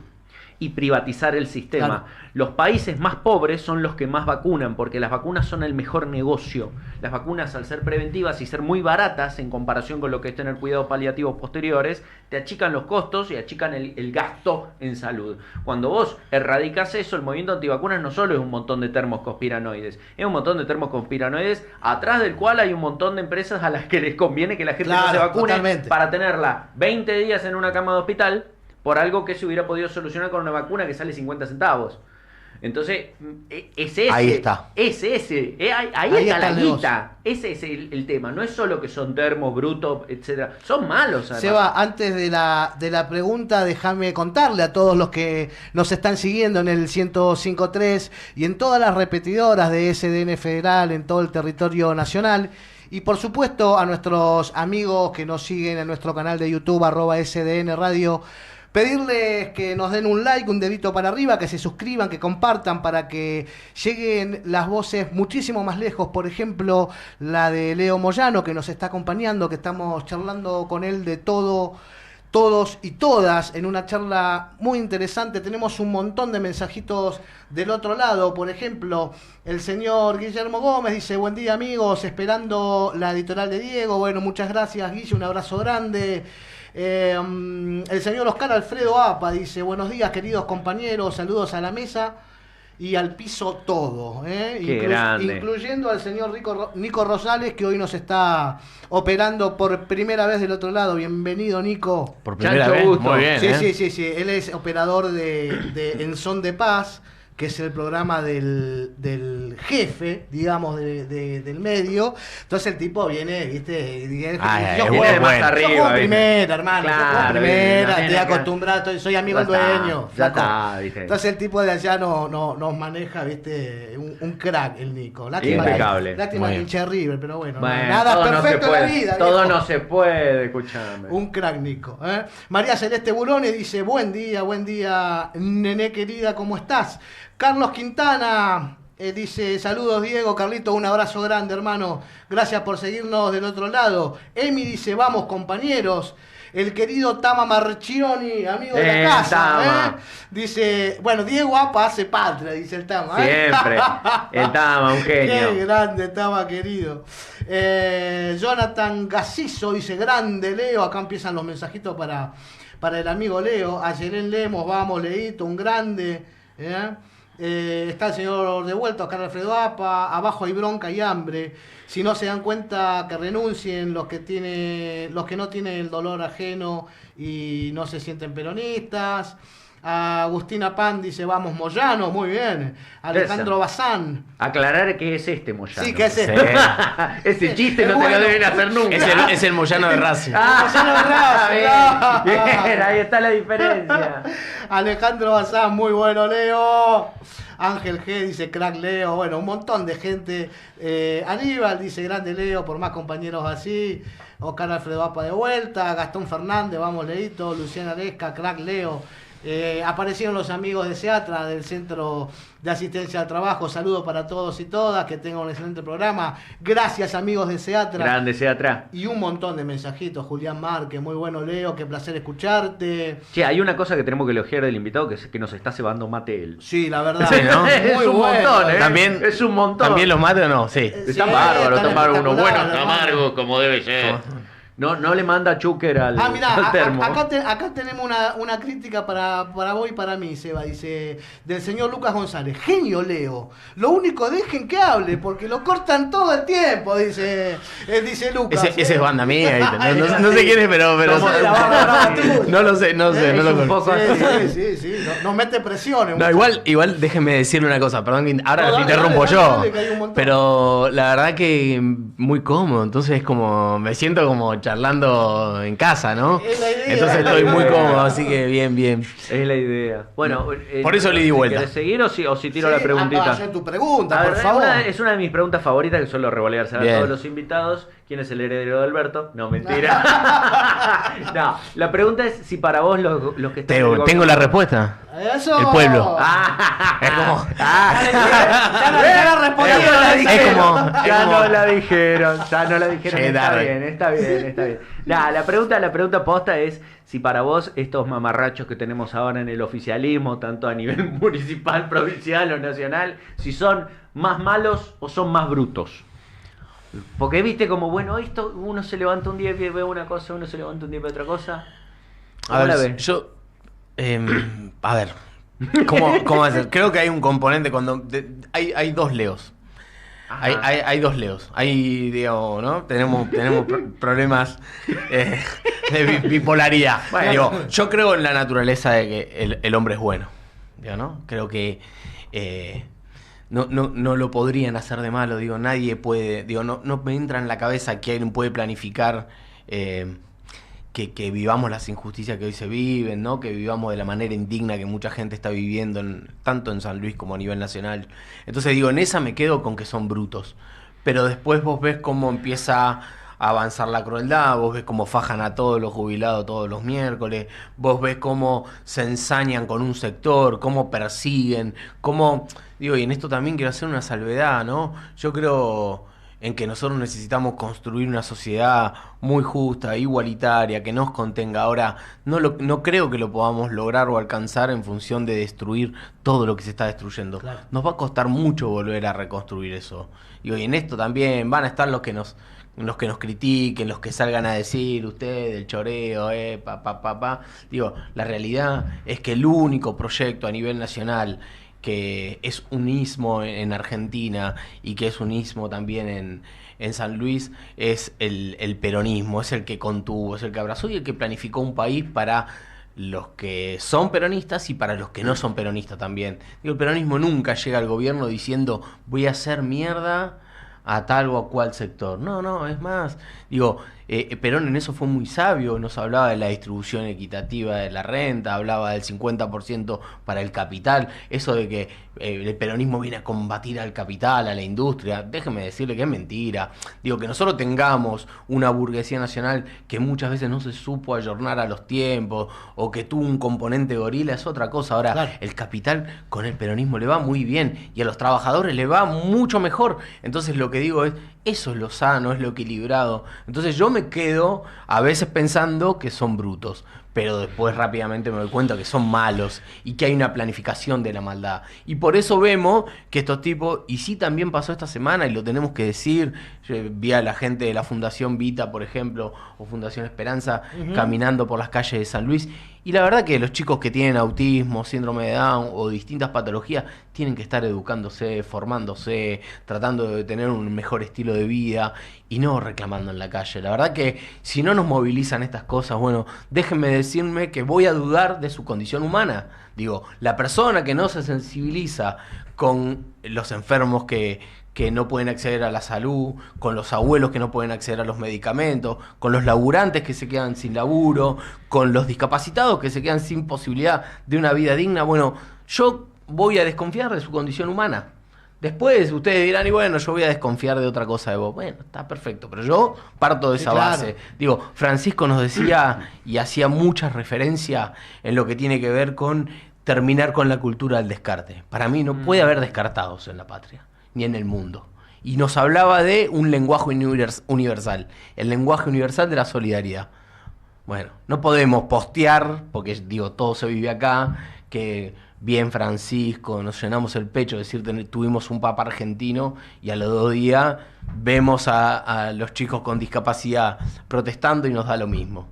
y privatizar el sistema. Claro. Los países más pobres son los que más vacunan, porque las vacunas son el mejor negocio. Las vacunas, al ser preventivas y ser muy baratas en comparación con lo que es tener cuidados paliativos posteriores, te achican los costos y achican el gasto en salud. Cuando vos erradicas eso, el movimiento antivacunas no solo es un montón de termos conspiranoides, es un montón de termos conspiranoides atrás del cual hay un montón de empresas a las que les conviene que la gente no se vacune totalmente. para tenerla 20 días en una cama de hospital por algo que se hubiera podido solucionar con una vacuna que sale 50 centavos. Entonces, Ahí está. ahí está la el negocio. guita. Ese es el tema. No es solo que son termos, brutos, etcétera. Son malos, además. Seba, antes de la pregunta, déjame contarle a todos los que nos están siguiendo en el 105.3 y en todas las repetidoras de SDN Federal en todo el territorio nacional. Y por supuesto a nuestros amigos que nos siguen en nuestro canal de YouTube, @SDN Radio, pedirles que nos den un like, un dedito para arriba, que se suscriban, que compartan para que lleguen las voces muchísimo más lejos. Por ejemplo, la de Leo Moyano, que nos está acompañando, que estamos charlando con él de todo, todos y todas, en una charla muy interesante. Tenemos un montón de mensajitos del otro lado. Por ejemplo, el señor Guillermo Gómez dice: buen día, amigos, esperando la editorial de Diego. Bueno, muchas gracias, Guille, un abrazo grande. El señor Oscar Alfredo Apa dice: buenos días, queridos compañeros, saludos a la mesa y al piso todo, Qué grande. incluyendo al señor Nico Rosales, que hoy nos está operando por primera vez del otro lado. Bienvenido, Nico. Por primera Chancho vez, gusto. muy bien, Sí, él es operador de En Son de Paz, que es el programa del jefe, digamos, del medio. Entonces el tipo viene, ¿viste? Viene de más arriba, yo juego ¿viste? primera, hermano. Yo juego Claro, primera, viene, estoy acá. acostumbrado, soy amigo Ya del está, dueño. ya flaco. está, ¿viste? Entonces el tipo de allá nos maneja, ¿viste? Un crack, el Nico. Lástima Impecable. Lástima Muy que bien. hinche River, pero bueno, Bueno, nada todo perfecto no se en la puede, vida. todo viejo. no se puede, escuchame. Un crack, Nico. María Celeste Burone dice: buen día, nené querida, ¿cómo estás? Carlos Quintana dice: saludos, Diego, Carlito, un abrazo grande, hermano. Gracias por seguirnos del otro lado. Emi dice: vamos, compañeros. El querido Tama Marchioni, amigo de la casa, Tama. dice: bueno, Diego Apa hace patria, dice el Tama. Siempre. El Tama, un genio. Qué grande, Tama, querido. Jonathan Gaciso dice: grande, Leo. Acá empiezan los mensajitos para el amigo Leo. Ayer en Lemos, vamos, Leito, un grande. Está el señor de vuelta, Oscar Alfredo Apa. Abajo hay bronca y hambre. Si no se dan cuenta, que renuncien los que no tienen el dolor ajeno y no se sienten peronistas. Agustina Pan dice: vamos, Moyano, muy bien. Alejandro Bazán. Aclarar qué es este Moyano. Sí, que es este. Ese chiste no te Bueno. lo deben hacer nunca. Es el Moyano de Racing. Moyano de Racing, bien, no. bien, ahí está la diferencia. Alejandro Bazán, muy bueno, Leo. Ángel G dice: crack, Leo. Bueno, un montón de gente. Aníbal dice: grande, Leo, por más compañeros así. Oscar Alfredo Apa de vuelta. Gastón Fernández, vamos, Leito. Luciana Lesca, crack, Leo. Aparecieron los amigos de SEATRA, del Centro de Asistencia al Trabajo. Saludos para todos y todas, que tengan un excelente programa. Gracias, amigos de SEATRA. Grande SEATRA. Y un montón de mensajitos. Julián Márquez, muy bueno, Leo, qué placer escucharte. Che, hay una cosa que tenemos que elogiar del invitado, que es que nos está cebando mate él. Sí, la verdad. Sí, ¿no? Es Muy un bueno. montón, ¿eh? También, es un montón. ¿También los mate o no? Sí. Está Sí, bárbaro, están tomar uno bueno, espectaculares, está amargo, como debe ser. No le manda chúquer al, Mirá, al termo. acá tenemos una crítica para vos y para mí, Seba. Dice, del señor Lucas González. Genio, Leo. Lo único, dejen que hable, porque lo cortan todo el tiempo, dice Lucas. Ese es banda mía. No sé quién es, pero no lo sé, no Es lo un conozco. poco así. Sí. Nos mete presión. No, igual déjenme decirle una cosa, perdón que ahora No, te dale, interrumpo dale, yo. dale, que hay un montón. Pero la verdad que muy cómodo, entonces es como, me siento como charlando en casa, ¿no? Es la idea, Entonces es la estoy muy idea. cómodo, así que bien. Es la idea. Bueno, Por eso le di vuelta. ¿Quieres seguir o si tiro la preguntita? Hacer tu pregunta, A por ver, favor. es una de mis preguntas favoritas que suelo revolearse a Bien. todos los invitados. ¿Quién es el heredero de Alberto? No, mentira. No, la pregunta es si para vos los que están en el Tengo gobierno- la respuesta. Eso. El pueblo. Es como- Ya la respondí. Ya no la Es dijeron, como- ya es como- no la dijeron, Che, está dale. bien. Nah, la pregunta posta es si para vos estos mamarrachos que tenemos ahora en el oficialismo, tanto a nivel municipal, provincial o nacional, si son más malos o son más brutos. Porque viste como, bueno, esto uno se levanta un día y ve una cosa, uno se levanta un día y ve otra cosa. ¿Cómo A la ver, ves? yo. A ver. ¿Cómo hacer? Creo que hay un componente cuando. Hay dos Leos. Ajá. Hay dos Leos. Hay, digo, ¿no? Tenemos problemas de bipolaridad. Bueno. Digo, yo creo en la naturaleza de que el hombre es bueno. Digo, ¿no? Creo que. No lo podrían hacer de malo, digo, nadie puede, digo, no me entra en la cabeza que alguien puede planificar que vivamos las injusticias que hoy se viven, ¿no? Que vivamos de la manera indigna que mucha gente está viviendo, tanto en San Luis como a nivel nacional. Entonces digo, en esa me quedo con que son brutos, pero después vos ves cómo empieza a avanzar la crueldad, vos ves cómo fajan a todos los jubilados todos los miércoles, vos ves cómo se ensañan con un sector, cómo persiguen, cómo... Digo, y en esto también quiero hacer una salvedad, ¿no? Yo creo en que nosotros necesitamos construir una sociedad muy justa, igualitaria, que nos contenga. Ahora, no creo que lo podamos lograr o alcanzar en función de destruir todo lo que se está destruyendo. Claro. Nos va a costar mucho volver a reconstruir eso. Y en esto también van a estar los que nos critiquen, los que salgan a decir usted el choreo, Digo, la realidad es que el único proyecto a nivel nacional que es un istmo en Argentina y que es un istmo también en San Luis es el peronismo, es el que contuvo, es el que abrazó y el que planificó un país para los que son peronistas y para los que no son peronistas también. Digo, el peronismo nunca llega al gobierno diciendo voy a hacer mierda a tal o a cual sector. No, es más, digo, Perón en eso fue muy sabio, nos hablaba de la distribución equitativa de la renta, hablaba del 50% para el capital, eso de que el peronismo viene a combatir al capital, a la industria, déjeme decirle que es mentira. Digo, que nosotros tengamos una burguesía nacional que muchas veces no se supo ayornar a los tiempos, o que tuvo un componente gorila, es otra cosa. Ahora, Claro. el capital con el peronismo le va muy bien, y a los trabajadores le va mucho mejor. Entonces lo que digo es, eso es lo sano, es lo equilibrado. Entonces yo me quedo a veces pensando que son brutos, pero después rápidamente me doy cuenta que son malos y que hay una planificación de la maldad. Y por eso vemos que estos tipos, y sí también pasó esta semana y lo tenemos que decir, yo vi a la gente de la Fundación Vita, por ejemplo, o Fundación Esperanza, caminando por las calles de San Luis, y la verdad que los chicos que tienen autismo, síndrome de Down o distintas patologías tienen que estar educándose, formándose, tratando de tener un mejor estilo de vida y no reclamando en la calle. La verdad que si no nos movilizan estas cosas, bueno, déjenme decirme que voy a dudar de su condición humana. Digo, la persona que no se sensibiliza con los enfermos que no pueden acceder a la salud, con los abuelos que no pueden acceder a los medicamentos, con los laburantes que se quedan sin laburo, con los discapacitados que se quedan sin posibilidad de una vida digna, bueno, yo voy a desconfiar de su condición humana. Después ustedes dirán, y bueno, yo voy a desconfiar de otra cosa de vos. Bueno, está perfecto, pero yo parto de esa base. Digo, Francisco nos decía y hacía mucha referencia en lo que tiene que ver con terminar con la cultura del descarte. Para mí no puede haber descartados en la patria, ni en el mundo. Y nos hablaba de un lenguaje universal, el lenguaje universal de la solidaridad. Bueno, no podemos postear, porque digo, todo se vive acá, que bien Francisco, nos llenamos el pecho, es decir, tuvimos un papa argentino y a los 2 días vemos a los chicos con discapacidad protestando y nos da lo mismo.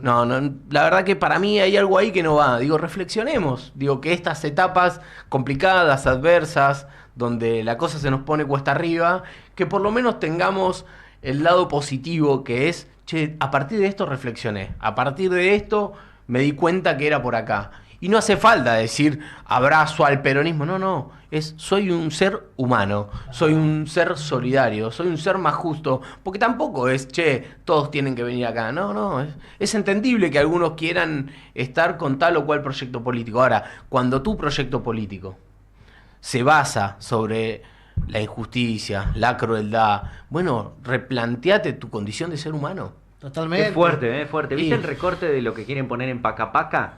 No, la verdad que para mí hay algo ahí que no va. Digo, reflexionemos. Digo, que estas etapas complicadas, adversas, donde la cosa se nos pone cuesta arriba, que por lo menos tengamos el lado positivo que es, che, a partir de esto reflexioné, a partir de esto me di cuenta que era por acá. Y no hace falta decir abrazo al peronismo, no, soy un ser humano, soy un ser solidario, soy un ser más justo, porque tampoco es, che, todos tienen que venir acá, no, es entendible que algunos quieran estar con tal o cual proyecto político. Ahora, cuando tu proyecto político se basa sobre la injusticia, la crueldad, bueno, replanteate tu condición de ser humano. Totalmente. Es fuerte, fuerte. ¿Viste el recorte de lo que quieren poner en Paca Paca?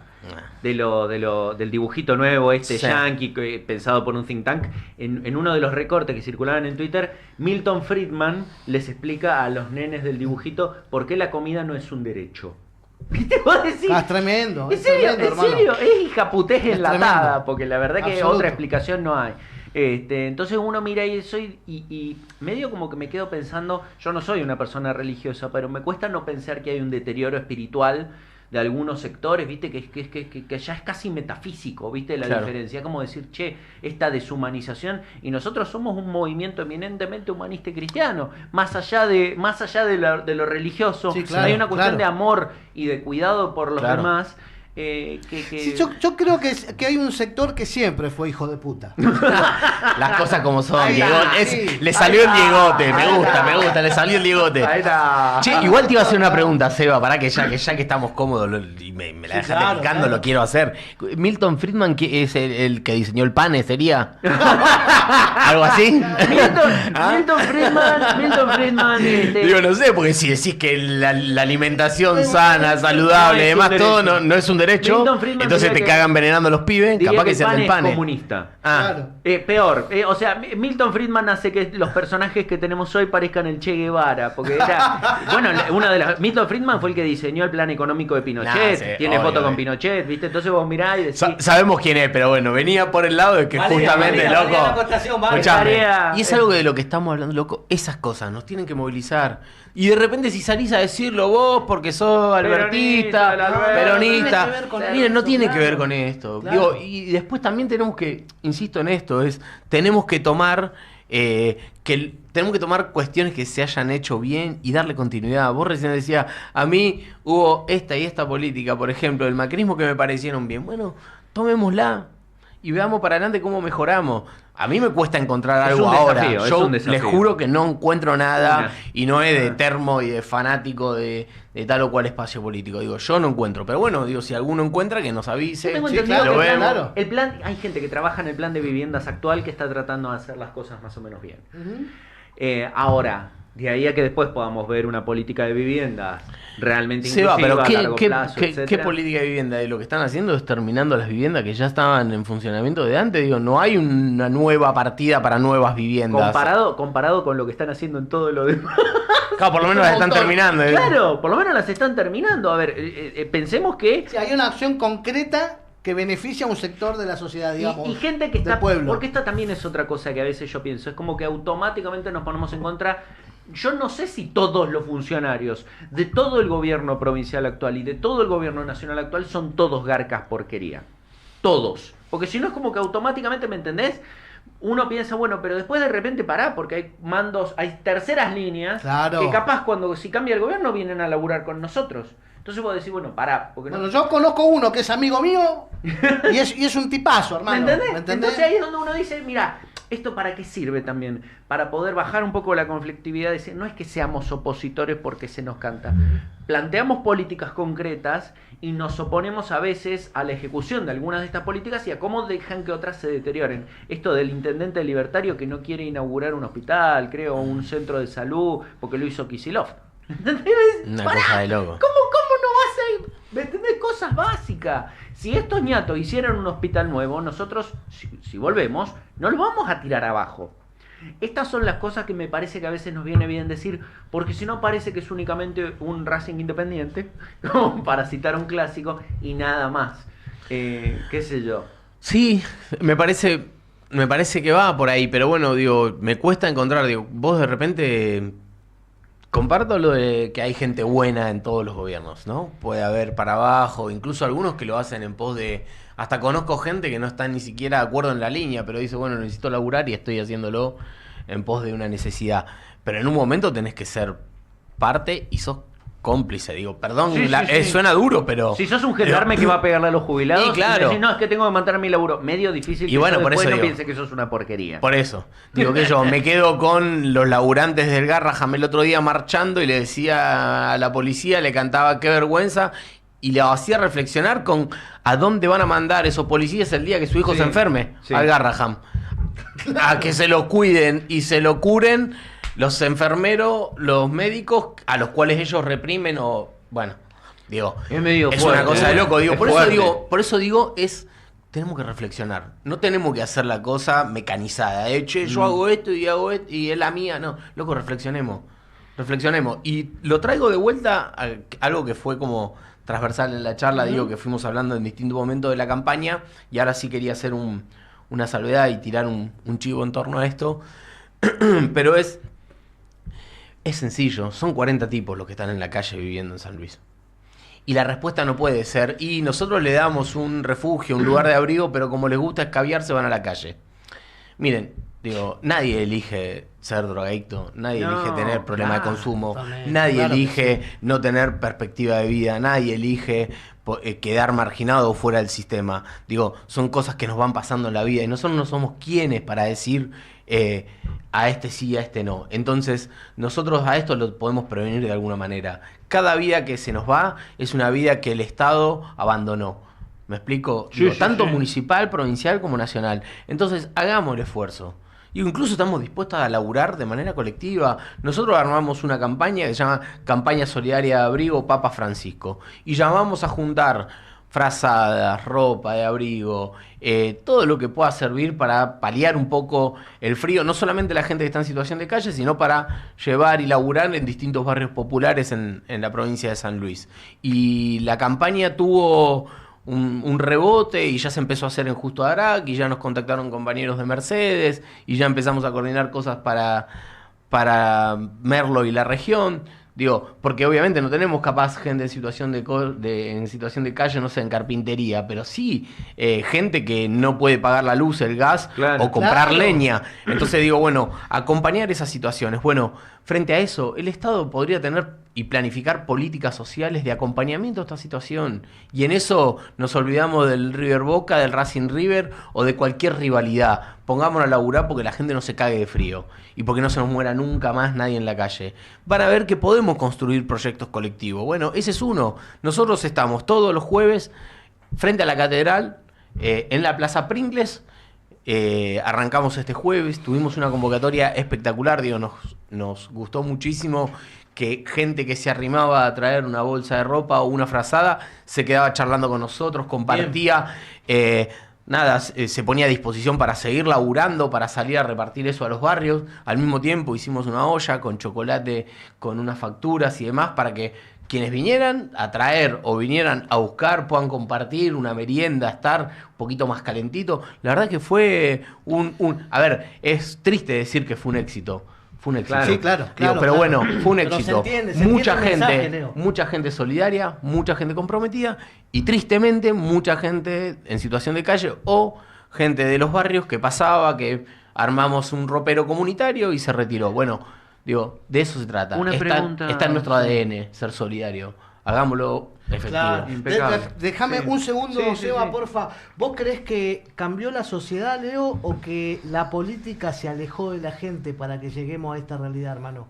Del dibujito nuevo yankee pensado por un think tank. En uno de los recortes que circulaban en Twitter, Milton Friedman les explica a los nenes del dibujito por qué la comida no es un derecho. ¿Viste? Vos decís, es tremendo. ¿En serio? Es hijaputés enlatada, tremendo. Porque la verdad que otra explicación no hay. Entonces uno mira eso y medio como que me quedo pensando, yo no soy una persona religiosa, pero me cuesta no pensar que hay un deterioro espiritual de algunos sectores, viste, que ya es casi metafísico, viste, la diferencia, como decir, che, esta deshumanización, y nosotros somos un movimiento eminentemente humanista y cristiano, más allá de lo religioso, hay una cuestión de amor y de cuidado por los demás. Sí, yo creo que hay un sector que siempre fue hijo de puta. Las cosas como son. Le salió el Diegote, me gusta, le salió el Diegote. Che, igual te iba a hacer una pregunta, Seba, para que ya que estamos cómodos y me la dejaste picando, lo quiero hacer. Milton Friedman, que es el que diseñó el pane, ¿sería? ¿Algo así? Milton Friedman. Digo, no sé, porque si decís que la alimentación sana, saludable y demás, todo no es un derecho, entonces te cagan envenenando a los pibes, capaz que sean del pane. Es comunista. Peor. O sea, Milton Friedman hace que los personajes que tenemos hoy parezcan el Che Guevara, porque Milton Friedman fue el que diseñó el plan económico de Pinochet, tiene foto con Pinochet, ¿viste? Entonces vos mirás y decís... Sabemos quién es, pero bueno, venía por el lado de que justamente, loco... Y es algo de lo que estamos hablando, loco, esas cosas nos tienen que movilizar. Y de repente si salís a decirlo vos porque sos albertista, peronista, miren, no tiene que ver con esto. Digo, y después también tenemos que, insisto en esto, tenemos que tomar cuestiones que se hayan hecho bien y darle continuidad. Vos recién decías, a mí hubo esta y esta política, por ejemplo, del macrismo que me parecieron bien. Bueno, tomémosla y veamos para adelante cómo mejoramos. A mí me cuesta encontrar algo ahora. Yo les juro que no encuentro nada y no es de termo y de fanático de tal o cual espacio político. Digo, yo no encuentro. Pero bueno, digo, si alguno encuentra, que nos avise. El plan, hay gente que trabaja en el plan de viviendas actual que está tratando de hacer las cosas más o menos bien. Ahora, de ahí a que después podamos ver una política de vivienda realmente inclusiva, pero a largo plazo, ¿qué política de vivienda? Lo que están haciendo es terminando las viviendas que ya estaban en funcionamiento de antes. Digo, no hay una nueva partida para nuevas viviendas. Comparado con lo que están haciendo en todo lo demás. Claro, por lo menos las están terminando. Claro, por lo menos las están terminando. A ver, pensemos que... Sí, hay una acción concreta que beneficia a un sector de la sociedad, digamos, y gente que está... pueblo. Porque esta también es otra cosa que a veces yo pienso. Es como que automáticamente nos ponemos en contra... Yo no sé si todos los funcionarios de todo el gobierno provincial actual y de todo el gobierno nacional actual son todos garcas porquería. Todos. Porque si no es como que automáticamente, ¿me entendés? Uno piensa, bueno, pero después de repente pará, porque hay mandos, hay terceras líneas que capaz si cambia el gobierno vienen a laburar con nosotros. Entonces vos decís, bueno, pará. Porque bueno, yo conozco uno que es amigo mío y es un tipazo, hermano. ¿Me entendés? Entonces ahí es donde uno dice, mira, ¿Esto para qué sirve también? Para poder bajar un poco la conflictividad, decir, no es que seamos opositores porque se nos canta. Planteamos políticas concretas y nos oponemos a veces a la ejecución de algunas de estas políticas y a cómo dejan que otras se deterioren. Esto del intendente libertario que no quiere inaugurar un hospital, creo, un centro de salud, porque lo hizo Kicillof. ¿Entendés? Una cosa de loco. ¿Cómo no vas a ¿me entendés? Cosas básicas. Si estos ñatos hicieran un hospital nuevo, nosotros, si volvemos, no lo vamos a tirar abajo. Estas son las cosas que me parece que a veces nos viene bien decir, porque si no parece que es únicamente un Racing Independiente, como para citar un clásico, y nada más. ¿Qué sé yo? Sí, me parece que va por ahí, pero bueno, digo, me cuesta encontrar, digo, vos de repente... Comparto lo de que hay gente buena en todos los gobiernos, ¿no? Puede haber para abajo, incluso algunos que lo hacen en pos de... Hasta conozco gente que no está ni siquiera de acuerdo en la línea, pero dice, bueno, necesito laburar y estoy haciéndolo en pos de una necesidad. Pero en un momento tenés que ser parte y sos cómplice. Digo, perdón, sí. Suena duro, pero... Si sos un gendarme que va a pegarle a los jubilados, y claro. decís, no, es que tengo que mantener mi laburo. Medio difícil que y bueno, yo por después eso no digo, piense que sos una porquería. Por eso. Digo que yo me quedo con los laburantes del Garraham el otro día marchando y le decía a la policía, le cantaba qué vergüenza y le hacía reflexionar con a dónde van a mandar esos policías el día que su hijo se enferme, al Garraham. A que se lo cuiden y se lo curen los enfermeros, los médicos, a los cuales ellos reprimen o... Bueno, digo, es una cosa de loco. Digo, por eso digo, tenemos que reflexionar. No tenemos que hacer la cosa mecanizada. Yo hago esto y es la mía. No, loco, reflexionemos. Y lo traigo de vuelta a algo que fue como transversal en la charla, digo, que fuimos hablando en distintos momentos de la campaña, y ahora sí quería hacer una salvedad y tirar un chivo en torno a esto. Pero es sencillo, son 40 tipos los que están en la calle viviendo en San Luis. Y la respuesta no puede ser, y nosotros le damos un refugio, un lugar de abrigo, pero como les gusta escabiar, se van a la calle. Miren, digo, nadie elige ser drogadicto, nadie elige tener problemas de consumo, nadie elige no tener perspectiva de vida, nadie elige quedar marginado o fuera del sistema. Digo, son cosas que nos van pasando en la vida y nosotros no somos quienes para decir a este sí, a este no. Entonces, nosotros a esto lo podemos prevenir de alguna manera. Cada vida que se nos va es una vida que el Estado abandonó. ¿Me explico? Digo, tanto municipal, provincial como nacional. Entonces, hagamos el esfuerzo. Y incluso estamos dispuestos a laburar de manera colectiva. Nosotros armamos una campaña que se llama Campaña Solidaria de Abrigo Papa Francisco. Y llamamos a juntar frazadas, ropa de abrigo, todo lo que pueda servir para paliar un poco el frío, no solamente la gente que está en situación de calle, sino para llevar y laburar en distintos barrios populares en la provincia de San Luis. Y la campaña tuvo un rebote y ya se empezó a hacer en Justo Arac y ya nos contactaron compañeros de Mercedes y ya empezamos a coordinar cosas para Merlo y la región. Digo, porque obviamente no tenemos capaz gente en situación de calle, no sé, en carpintería, pero sí gente que no puede pagar la luz, el gas o comprar leña. Entonces digo, bueno, acompañar esas situaciones. Bueno, frente a eso, el Estado podría tener y planificar políticas sociales de acompañamiento a esta situación. Y en eso nos olvidamos del River Boca, del Racing River o de cualquier rivalidad. Pongámonos a laburar porque la gente no se cague de frío y porque no se nos muera nunca más nadie en la calle. Van a ver que podemos construir proyectos colectivos. Bueno, ese es uno. Nosotros estamos todos los jueves frente a la catedral, en la Plaza Pringles. Arrancamos este jueves, tuvimos una convocatoria espectacular, digo, nos gustó muchísimo que gente que se arrimaba a traer una bolsa de ropa o una frazada se quedaba charlando con nosotros, compartía, se ponía a disposición para seguir laburando, para salir a repartir eso a los barrios. Al mismo tiempo hicimos una olla con chocolate, con unas facturas y demás para que quienes vinieran a traer o vinieran a buscar puedan compartir una merienda, estar un poquito más calentito. La verdad que fue a ver, es triste decir que fue un éxito. Fue un éxito. Sí, claro. Pero bueno, fue un éxito. Se entiende Mucha gente solidaria, mucha gente comprometida y tristemente mucha gente en situación de calle o gente de los barrios que pasaba, que armamos un ropero comunitario y se retiró. Bueno, digo, de eso se trata. Una pregunta. Está en nuestro ADN ser solidario. Hagámoslo. efectivo. Claro. Impecable. Déjame Sí. un segundo, Sí, sí, Seba, sí. porfa. ¿Vos creés que cambió la sociedad, Leo, o que la política se alejó de la gente para que lleguemos a esta realidad, hermano?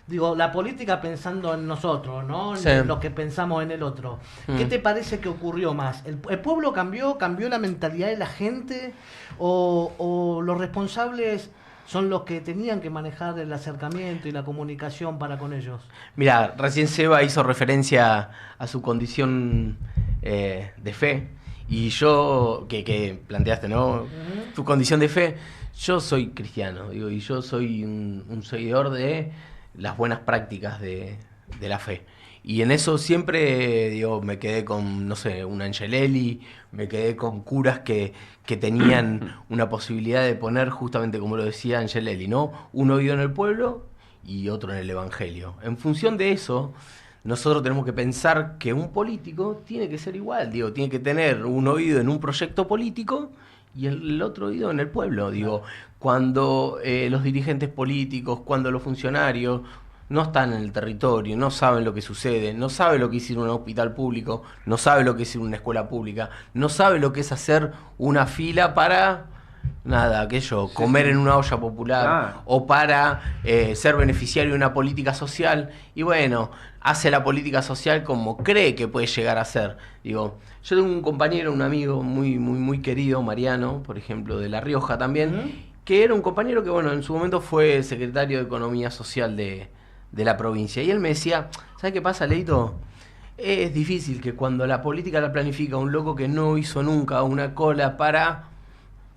Digo, la política pensando en nosotros, ¿no? Sí. En lo que pensamos en el otro. ¿Qué te parece que ocurrió más? ¿El pueblo cambió la mentalidad de la gente? ¿O los responsables son los que tenían que manejar el acercamiento y la comunicación para con ellos? Mira, recién Seba hizo referencia a su condición de fe. Y yo, que planteaste, ¿no? Tu condición de fe. Yo soy cristiano, digo, y yo soy un seguidor de las buenas prácticas de la fe. Y en eso siempre, digo, me quedé con, no sé, un Angelelli, me quedé con curas que tenían una posibilidad de poner, justamente como lo decía Angelelli, ¿no? Un oído en el pueblo y otro en el evangelio. En función de eso, nosotros tenemos que pensar que un político tiene que ser igual, digo, tiene que tener un oído en un proyecto político y el otro oído en el pueblo, digo, cuando los dirigentes políticos, cuando los funcionarios no están en el territorio, no saben lo que sucede, no saben lo que es ir a un hospital público, no saben lo que es ir a una escuela pública, no saben lo que es hacer una fila para nada, aquello, comer en una olla popular, o para ser beneficiario de una política social, y bueno, hace la política social como cree que puede llegar a ser. Digo, yo tengo un compañero, un amigo muy querido, Mariano, por ejemplo, de La Rioja también, que era un compañero que, bueno, en su momento fue secretario de Economía Social de la provincia, y él me decía, ¿sabes qué pasa, Leito? Es difícil que cuando la política la planifica un loco que no hizo nunca una cola para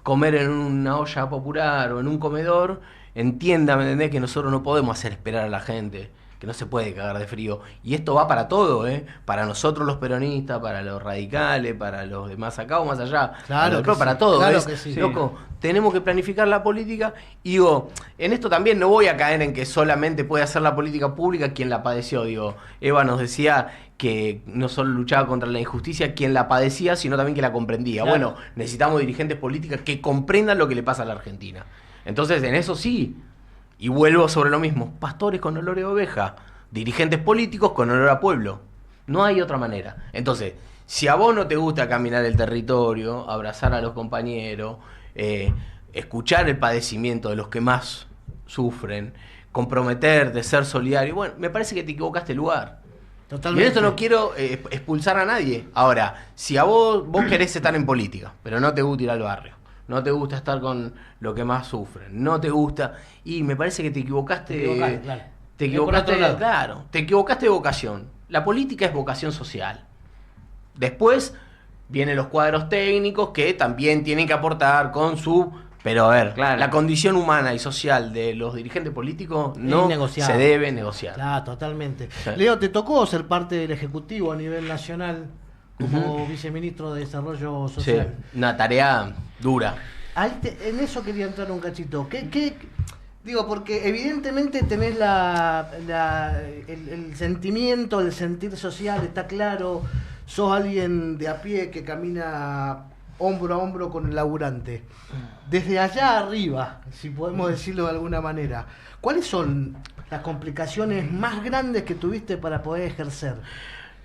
comer en una olla popular o en un comedor, entienda, ¿me entendés? Que nosotros no podemos hacer esperar a la gente, que no se puede cagar de frío. Y esto va para todo, ¿eh? Para nosotros los peronistas, para los radicales, para los de más acá o más allá. Claro que para sí, todo, claro ¿ves? que sí. Loco, tenemos que planificar la política. Y digo, en esto también no voy a caer en que solamente puede hacer la política pública quien la padeció. Digo, Eva nos decía que no solo luchaba contra la injusticia quien la padecía, sino también que la comprendía. Claro. Bueno, necesitamos dirigentes políticos que comprendan lo que le pasa a la Argentina. Entonces, en eso sí, y vuelvo sobre lo mismo, pastores con olor de oveja, dirigentes políticos con olor a pueblo. No hay otra manera. Entonces, si a vos no te gusta caminar el territorio, abrazar a los compañeros, escuchar el padecimiento de los que más sufren, comprometerte, ser solidario, bueno, me parece que te equivocaste el lugar. Totalmente. Y en esto no quiero expulsar a nadie. Ahora, si a vos querés estar en política, pero no te gusta ir al barrio, no te gusta estar con lo que más sufren, no te gusta, y me parece que te equivocaste. Claro. Te equivocaste, Por otro lado. claro, te equivocaste de vocación. La política es vocación social. Después vienen los cuadros técnicos que también tienen que aportar con su... Pero a ver, Claro. la condición humana y social de los dirigentes políticos no Innegociable. se debe negociar. Claro, totalmente. Sí. Leo, ¿te tocó ser parte del Ejecutivo a nivel nacional como viceministro de Desarrollo Sí, Social? una tarea dura. En eso quería entrar un cachito. Digo, porque evidentemente tenés el sentimiento, el sentir social, está claro. Sos alguien de a pie que camina hombro a hombro con el laburante. Desde allá arriba, si podemos decirlo de alguna manera, ¿cuáles son las complicaciones más grandes que tuviste para poder ejercer?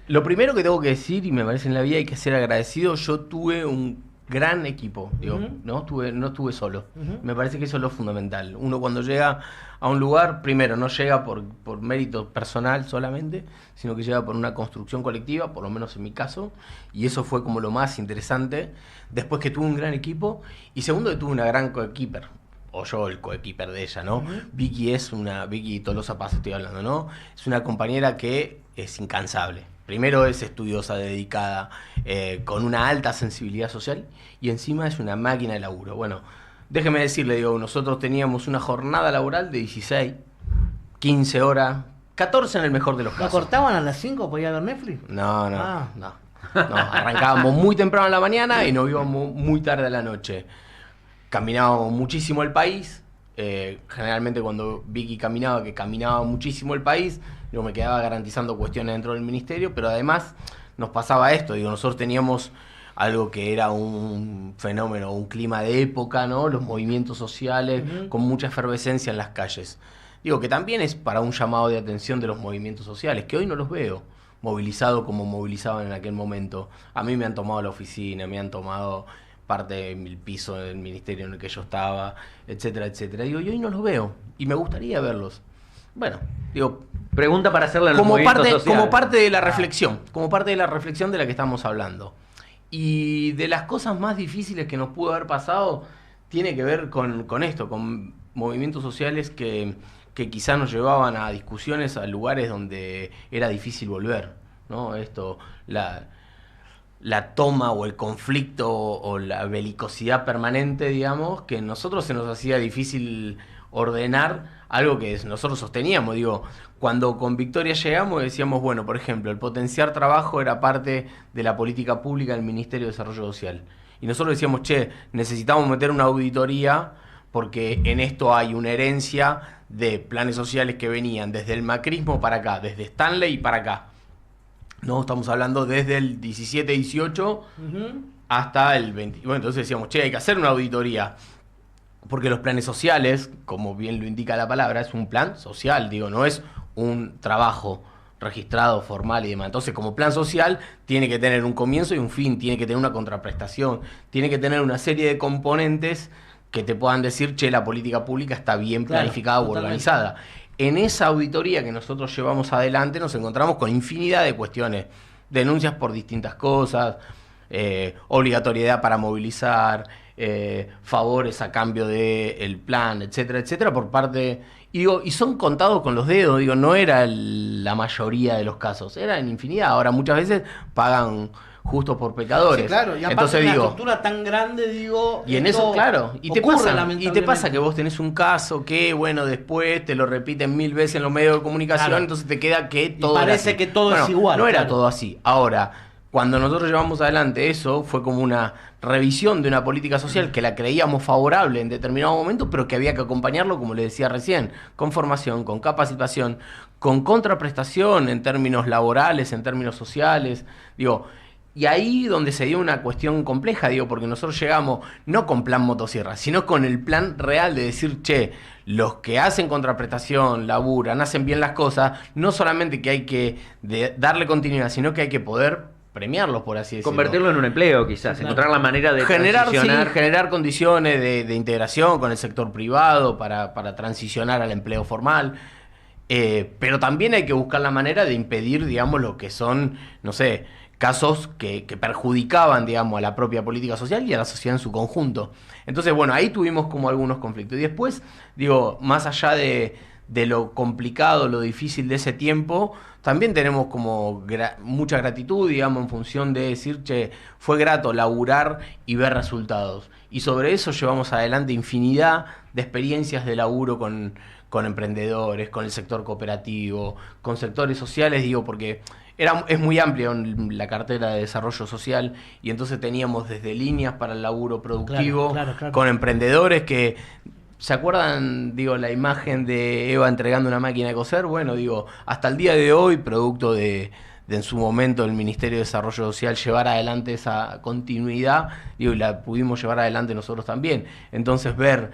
Lo primero que tengo que decir, y me parece en la vida hay que ser agradecido, yo tuve un gran equipo, digo, no estuve solo. Me parece que eso es lo fundamental. Uno cuando llega a un lugar, primero, no llega por mérito personal solamente, sino que llega por una construcción colectiva, por lo menos en mi caso, y eso fue como lo más interesante. Después que tuve un gran equipo, y segundo que tuve una gran coequiper, o yo el coequiper de ella, ¿no? Vicky Tolosa Paz estoy hablando, ¿no? Es una compañera que es incansable. Primero es estudiosa, dedicada, con una alta sensibilidad social, y encima es una máquina de laburo. Bueno, déjeme decirle, digo, nosotros teníamos una jornada laboral de 16, 15 horas, 14 en el mejor de los ¿Lo casos. cortaban a las 5 para ir a ver Netflix? No, Ah. arrancábamos muy temprano en la mañana y nos íbamos muy tarde a la noche. Caminábamos muchísimo el país. Generalmente cuando Vicky caminaba, que caminaba muchísimo el país, yo me quedaba garantizando cuestiones dentro del ministerio, pero además nos pasaba esto, digo, nosotros teníamos algo que era un fenómeno, un clima de época, ¿no? Los movimientos sociales con mucha efervescencia en las calles. Digo, que también es para un llamado de atención de los movimientos sociales, que hoy no los veo. movilizado como movilizaban en aquel momento. A mí me han tomado la oficina, me han tomado parte del piso del ministerio en el que yo estaba, etcétera, etcétera. Digo, y hoy no los veo, y me gustaría verlos. Bueno, digo, pregunta para hacerle a los como movimientos parte, sociales. como parte de la reflexión, de la que estamos hablando. Y de las cosas más difíciles que nos pudo haber pasado, tiene que ver con esto, con movimientos sociales que quizás nos llevaban a discusiones a lugares donde era difícil volver, ¿no? Esto, la toma o el conflicto o la belicosidad permanente, digamos, que a nosotros se nos hacía difícil ordenar algo que nosotros sosteníamos. Digo, cuando con Victoria llegamos decíamos, bueno, por ejemplo, el potenciar trabajo era parte de la política pública del Ministerio de Desarrollo Social. Y nosotros decíamos, necesitamos meter una auditoría porque en esto hay una herencia de planes sociales que venían desde el macrismo para acá, desde Stanley para acá. No, estamos hablando desde el 17-18 hasta el 20. Bueno, entonces decíamos, hay que hacer una auditoría. Porque los planes sociales, como bien lo indica la palabra, es un plan social, digo, no es un trabajo registrado, formal y demás. Entonces, como plan social, tiene que tener un comienzo y un fin, tiene que tener una contraprestación, tiene que tener una serie de componentes que te puedan decir, la política pública está bien planificada o organizada. En esa auditoría que nosotros llevamos adelante nos encontramos con infinidad de cuestiones, denuncias por distintas cosas, obligatoriedad para movilizar, favores a cambio del plan, etcétera, etcétera, por parte... Y son contados con los dedos, digo, no era la mayoría de los casos, era en infinidad. Ahora muchas veces pagan justos por pecadores. Sí, claro, y aparte entonces, una digo, estructura tan grande, digo... y en eso, claro, y te ocurre, pasa que vos tenés un caso que, bueno, después te lo repiten 1000 veces en los medios de comunicación, claro. Entonces te queda que todo... Y parece que todo es igual. No era todo así. Ahora, cuando nosotros llevamos adelante eso, fue como una revisión de una política social que la creíamos favorable en determinado momento, pero que había que acompañarlo, como le decía recién, con formación, con capacitación, con contraprestación en términos laborales, en términos sociales, digo... Y ahí donde se dio una cuestión compleja, digo, porque nosotros llegamos no con plan motosierra, sino con el plan real de decir, los que hacen contraprestación, laburan, hacen bien las cosas, no solamente que hay que darle continuidad, sino que hay que poder premiarlos, por así decirlo. Convertirlo en un empleo, quizás, encontrar la manera de generar condiciones de integración con el sector privado para transicionar al empleo formal. Pero también hay que buscar la manera de impedir, digamos, lo que son, no sé, casos que perjudicaban, digamos, a la propia política social y a la sociedad en su conjunto. Entonces, bueno, ahí tuvimos como algunos conflictos. Y después, digo, más allá de lo complicado, lo difícil de ese tiempo, también tenemos como mucha gratitud, digamos, en función de decir, fue grato laburar y ver resultados. Y sobre eso llevamos adelante infinidad de experiencias de laburo con emprendedores, con el sector cooperativo, con sectores sociales, digo, porque es muy amplia la cartera de desarrollo social y entonces teníamos desde líneas para el laburo productivo, claro. Con emprendedores que... ¿Se acuerdan, digo, la imagen de Eva entregando una máquina de coser? Bueno, digo, hasta el día de hoy, producto de en su momento el Ministerio de Desarrollo Social llevar adelante esa continuidad, digo, y la pudimos llevar adelante nosotros también. Entonces ver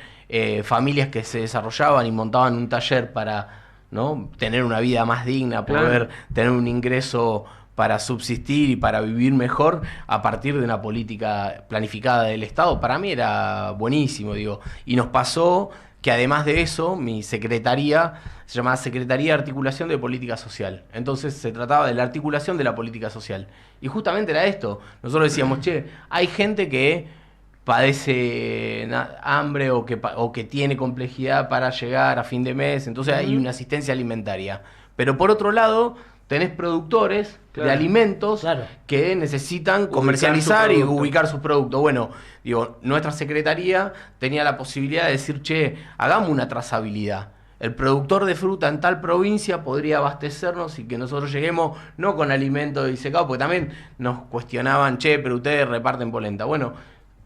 familias que se desarrollaban y montaban un taller para, ¿no?, tener una vida más digna, poder tener un ingreso para subsistir y para vivir mejor a partir de una política planificada del Estado, para mí era buenísimo, digo. Y nos pasó que además de eso, mi secretaría se llamaba Secretaría de Articulación de Política Social. Entonces se trataba de la articulación de la política social. Y justamente era esto. Nosotros decíamos, hay gente que padece hambre o que tiene complejidad para llegar a fin de mes, entonces hay una asistencia alimentaria. Pero por otro lado, tenés productores de alimentos que necesitan comercializar y ubicar sus productos. Bueno, digo, nuestra secretaría tenía la posibilidad de decir, hagamos una trazabilidad. El productor de fruta en tal provincia podría abastecernos y que nosotros lleguemos no con alimentos disecados, porque también nos cuestionaban, pero ustedes reparten polenta. Bueno,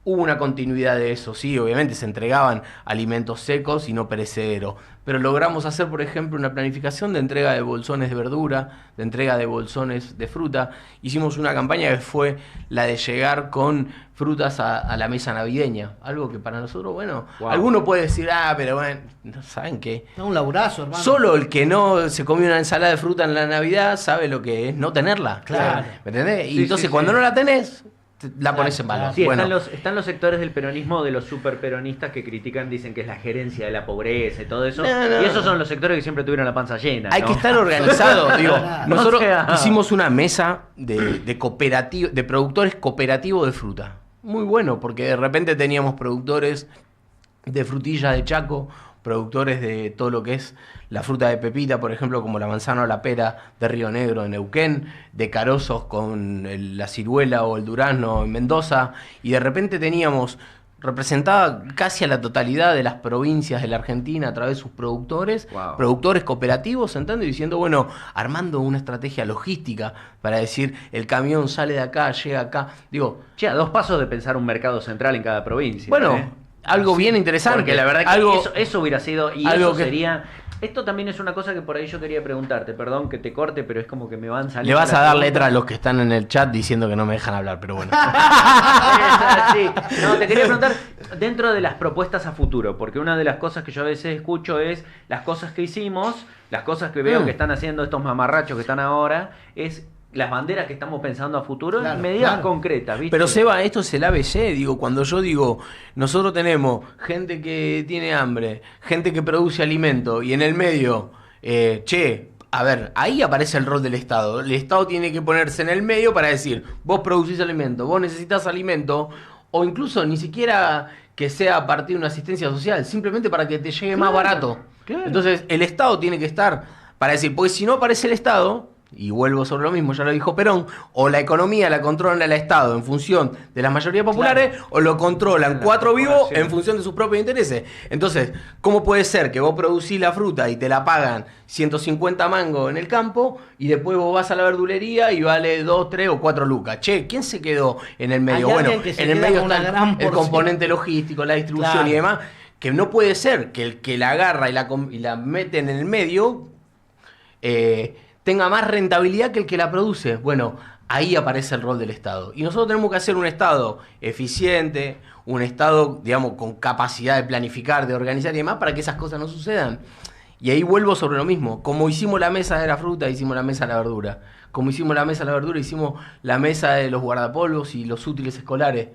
Hubo una continuidad de eso, sí, obviamente se entregaban alimentos secos y no perecederos, pero logramos hacer, por ejemplo, una planificación de entrega de bolsones de verdura, de entrega de bolsones de fruta. Hicimos una campaña que fue la de llegar con frutas a la mesa navideña, algo que para nosotros, bueno, alguno puede decir, pero bueno, ¿saben qué? Es un laburazo, hermano. Solo el que no se comió una ensalada de fruta en la Navidad sabe lo que es no tenerla. Claro. ¿Me entendés? Y entonces cuando no la tenés, la pones en valor. Sí, bueno. están los sectores del peronismo, de los superperonistas que critican, dicen que es la gerencia de la pobreza y todo eso. Y esos son los sectores que siempre tuvieron la panza llena. Hay que estar organizados. Digo, nosotros hicimos una mesa de productores cooperativos de fruta. Muy bueno, porque de repente teníamos productores de frutillas de Chaco, productores de todo lo que es la fruta de pepita, por ejemplo, como la manzana o la pera de Río Negro en Neuquén, de carozos con la ciruela o el durazno en Mendoza, y de repente teníamos representada casi a la totalidad de las provincias de la Argentina a través de sus productores, productores cooperativos, sentando y diciendo, bueno, armando una estrategia logística para decir, el camión sale de acá, llega acá. Digo, a 2 pasos de pensar un mercado central en cada provincia. Bueno, algo bien interesante. Porque la verdad que eso hubiera sido, y algo eso sería... Esto también es una cosa que por ahí yo quería preguntarte, perdón que te corte, pero es como que me van saliendo... Le vas a dar letra a los que están en el chat diciendo que no me dejan hablar, pero bueno. Sí. No, te quería preguntar, dentro de las propuestas a futuro, porque una de las cosas que yo a veces escucho es las cosas que hicimos, las cosas que veo que están haciendo estos mamarrachos que están ahora, es... las banderas que estamos pensando a futuro en medidas concretas, ¿viste? Pero Seba, esto es el ABC, digo, cuando yo digo, nosotros tenemos gente que tiene hambre, gente que produce alimento, y en el medio, a ver, ahí aparece el rol del Estado. El Estado tiene que ponerse en el medio para decir, vos producís alimento, vos necesitas alimento, o incluso ni siquiera que sea a partir de una asistencia social, simplemente para que te llegue más barato. Claro. Entonces, el Estado tiene que estar para decir, porque si no aparece el Estado... Y vuelvo sobre lo mismo, ya lo dijo Perón, o la economía la controla el Estado en función de las mayorías populares, o lo controlan 4 vivos en función de sus propios intereses. Entonces, ¿cómo puede ser que vos producís la fruta y te la pagan 150 mangos en el campo, y después vos vas a la verdulería y vale 2, 3 o 4 lucas? Che, ¿quién se quedó en el medio? Bueno, en el medio está el componente logístico, la distribución y demás, que no puede ser que el que la agarra y la mete en el medio... tenga más rentabilidad que el que la produce. Bueno, ahí aparece el rol del Estado. Y nosotros tenemos que hacer un Estado eficiente, un Estado, digamos, con capacidad de planificar, de organizar y demás, para que esas cosas no sucedan. Y ahí vuelvo sobre lo mismo. Como hicimos la mesa de la fruta, hicimos la mesa de la verdura. Como hicimos la mesa de la verdura, hicimos la mesa de los guardapolvos y los útiles escolares.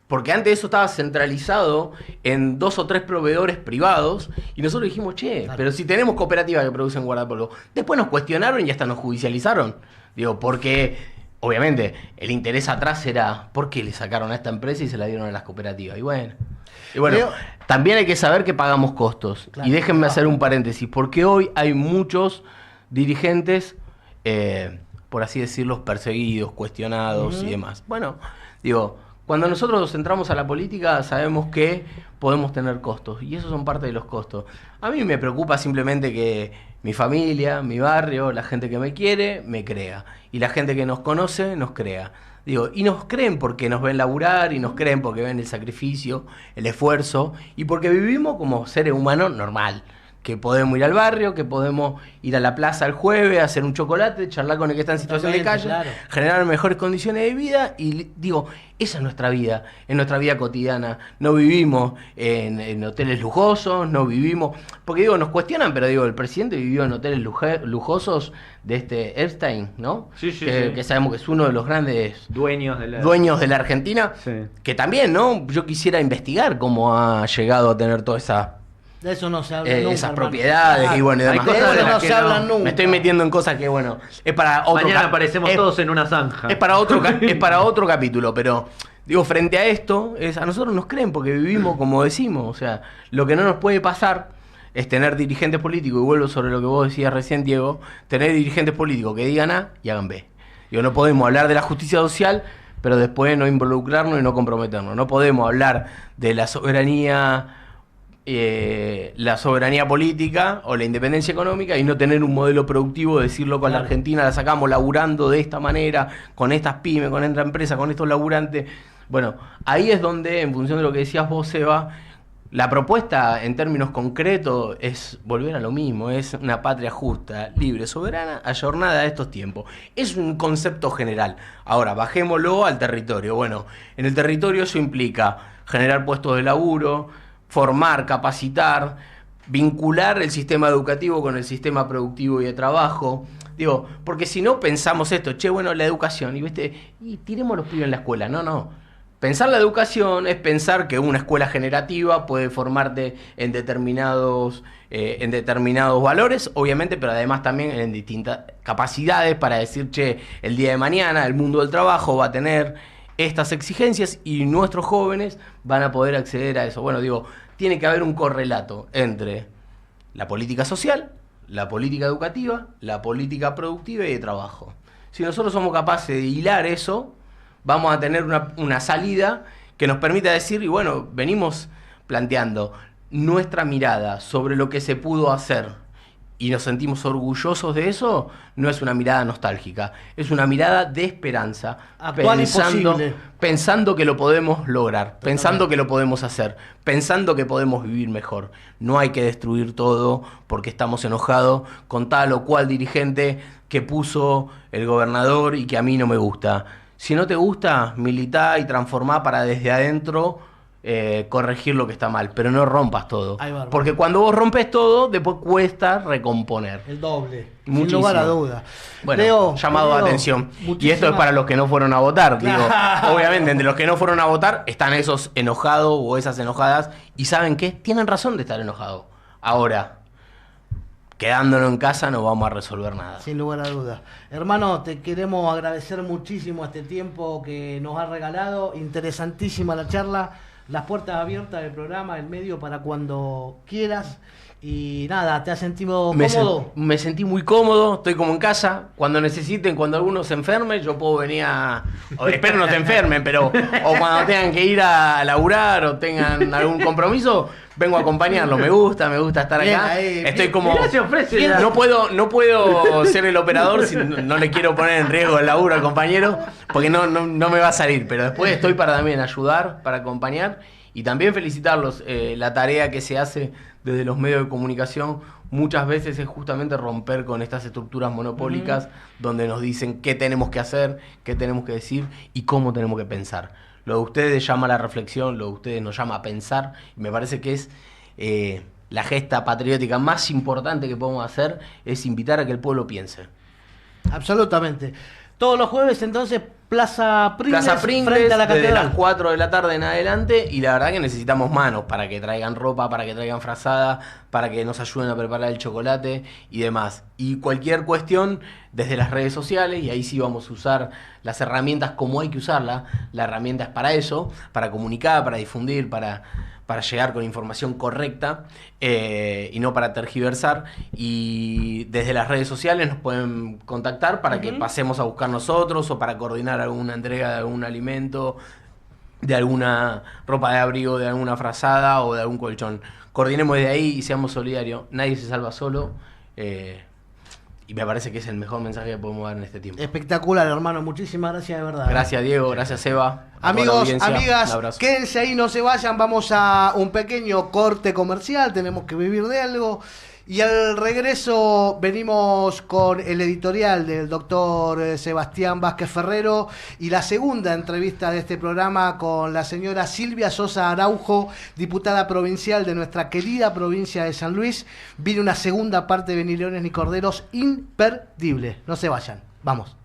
Porque antes eso estaba centralizado en 2 o 3 proveedores privados, y nosotros dijimos, pero si tenemos cooperativas que producen guardapolvo. Después nos cuestionaron y hasta nos judicializaron. Digo, porque obviamente el interés atrás era, ¿por qué le sacaron a esta empresa y se la dieron a las cooperativas? Y bueno, también hay que saber que pagamos costos. Claro, y déjenme hacer un paréntesis, porque hoy hay muchos dirigentes, por así decirlo, perseguidos, cuestionados y demás. Bueno, digo... Cuando nosotros entramos a la política sabemos que podemos tener costos, y esos son parte de los costos. A mí me preocupa simplemente que mi familia, mi barrio, la gente que me quiere, me crea. Y la gente que nos conoce, nos crea. Digo, y nos creen porque nos ven laburar, y nos creen porque ven el sacrificio, el esfuerzo, y porque vivimos como seres humanos normal. Que podemos ir al barrio, que podemos ir a la plaza el jueves, hacer un chocolate, charlar con el que está en situación de calle, generar mejores condiciones de vida. Y digo, esa es nuestra vida cotidiana. No vivimos en hoteles lujosos, no vivimos... Porque digo, nos cuestionan, pero digo, el presidente vivió en hoteles lujosos de Epstein, ¿no? Que sabemos que es uno de los grandes dueños de la Argentina. Sí. Que también, ¿no? Yo quisiera investigar cómo ha llegado a tener toda esa... De eso no se habla nunca, esas propiedades y bueno, y demás. De eso no se habla nunca. Me estoy metiendo en cosas que, bueno, es para otro... Mañana aparecemos todos en una zanja. Es para otro capítulo, pero... Digo, frente a esto, a nosotros nos creen porque vivimos como decimos. O sea, lo que no nos puede pasar es tener dirigentes políticos, y vuelvo sobre lo que vos decías recién, Diego, tener dirigentes políticos que digan A y hagan B. Digo, no podemos hablar de la justicia social, pero después no involucrarnos y no comprometernos. No podemos hablar de la soberanía política o la independencia económica y no tener un modelo productivo, decirlo con la Argentina la sacamos laburando de esta manera, con estas pymes, con esta empresa, con estos laburantes. Bueno, ahí es donde, en función de lo que decías vos, Seba, la propuesta en términos concretos es volver a lo mismo, es una patria justa, libre, soberana, ayornada a estos tiempos. Es un concepto general. Ahora, bajémoslo al territorio. Bueno, en el territorio eso implica generar puestos de laburo, formar, capacitar, vincular el sistema educativo con el sistema productivo y de trabajo. Digo, porque si no pensamos esto, la educación, y tiremos los pibes en la escuela. No. Pensar la educación es pensar que una escuela generativa puede formarte en determinados valores, obviamente, pero además también en distintas capacidades para decir, el día de mañana el mundo del trabajo va a tener estas exigencias y nuestros jóvenes van a poder acceder a eso. Tiene que haber un correlato entre la política social, la política educativa, la política productiva y de trabajo. Si nosotros somos capaces de hilar eso, vamos a tener una salida que nos permita decir, venimos planteando nuestra mirada sobre lo que se pudo hacer y nos sentimos orgullosos de eso, no es una mirada nostálgica, es una mirada de esperanza, actual y posible. Pensando que lo podemos lograr, pensando que lo podemos hacer, pensando que podemos vivir mejor. No hay que destruir todo porque estamos enojados con tal o cual dirigente que puso el gobernador y que a mí no me gusta. Si no te gusta, militá y transformá para desde adentro corregir lo que está mal, pero no rompas todo. Porque cuando vos rompes todo, después cuesta recomponer. El doble. Muchísimo. Sin lugar a duda. Bueno, Leo, llamado de atención. Y esto es para los que no fueron a votar. Obviamente, entre los que no fueron a votar están esos enojados o esas enojadas. ¿Y saben qué? Tienen razón de estar enojados. Ahora, quedándonos en casa no vamos a resolver nada. Sin lugar a dudas. Hermano, te queremos agradecer muchísimo este tiempo que nos has regalado. Interesantísima la charla. Las puertas abiertas del programa, el medio para cuando quieras. Y nada, ¿te has sentido cómodo? Me sentí muy cómodo, estoy como en casa. Cuando necesiten, cuando alguno se enferme, yo puedo venir espero no se enfermen, pero o cuando tengan que ir a laburar o tengan algún compromiso, vengo a acompañarlo. Me gusta estar acá. Estoy como... No puedo ser el operador si no le quiero poner en riesgo el laburo al compañero, porque no me va a salir. Pero después estoy para también ayudar, para acompañar y también felicitarlos. La tarea que se hace desde los medios de comunicación muchas veces es justamente romper con estas estructuras monopólicas donde nos dicen qué tenemos que hacer, qué tenemos que decir y cómo tenemos que pensar. Lo de ustedes llama a la reflexión, lo de ustedes nos llama a pensar, y me parece que es la gesta patriótica más importante que podemos hacer, es invitar a que el pueblo piense. Absolutamente. Todos los jueves, entonces, Plaza Pringles frente a la catedral. Desde las 4 de la tarde en adelante, y la verdad que necesitamos manos para que traigan ropa, para que traigan frazada, para que nos ayuden a preparar el chocolate y demás. Y cualquier cuestión desde las redes sociales, y ahí sí vamos a usar las herramientas como hay que usarlas. La herramienta es para eso, para comunicar, para difundir, para llegar con información correcta y no para tergiversar. Y desde las redes sociales nos pueden contactar para que pasemos a buscar nosotros o para coordinar alguna entrega de algún alimento, de alguna ropa de abrigo, de alguna frazada o de algún colchón. Coordinemos de ahí y seamos solidarios. Nadie se salva solo. Y me parece que es el mejor mensaje que podemos dar en este tiempo. Espectacular, hermano. Muchísimas gracias, de verdad. Gracias, Diego. Gracias, Eva. Amigos, amigas, quédense ahí, no se vayan. Vamos a un pequeño corte comercial. Tenemos que vivir de algo. Y al regreso venimos con el editorial del doctor Sebastián Vázquez Ferrero y la segunda entrevista de este programa con la señora Silvia Sosa Araujo, diputada provincial de nuestra querida provincia de San Luis. Viene una segunda parte de Ni Leones ni Corderos imperdible. No se vayan. Vamos.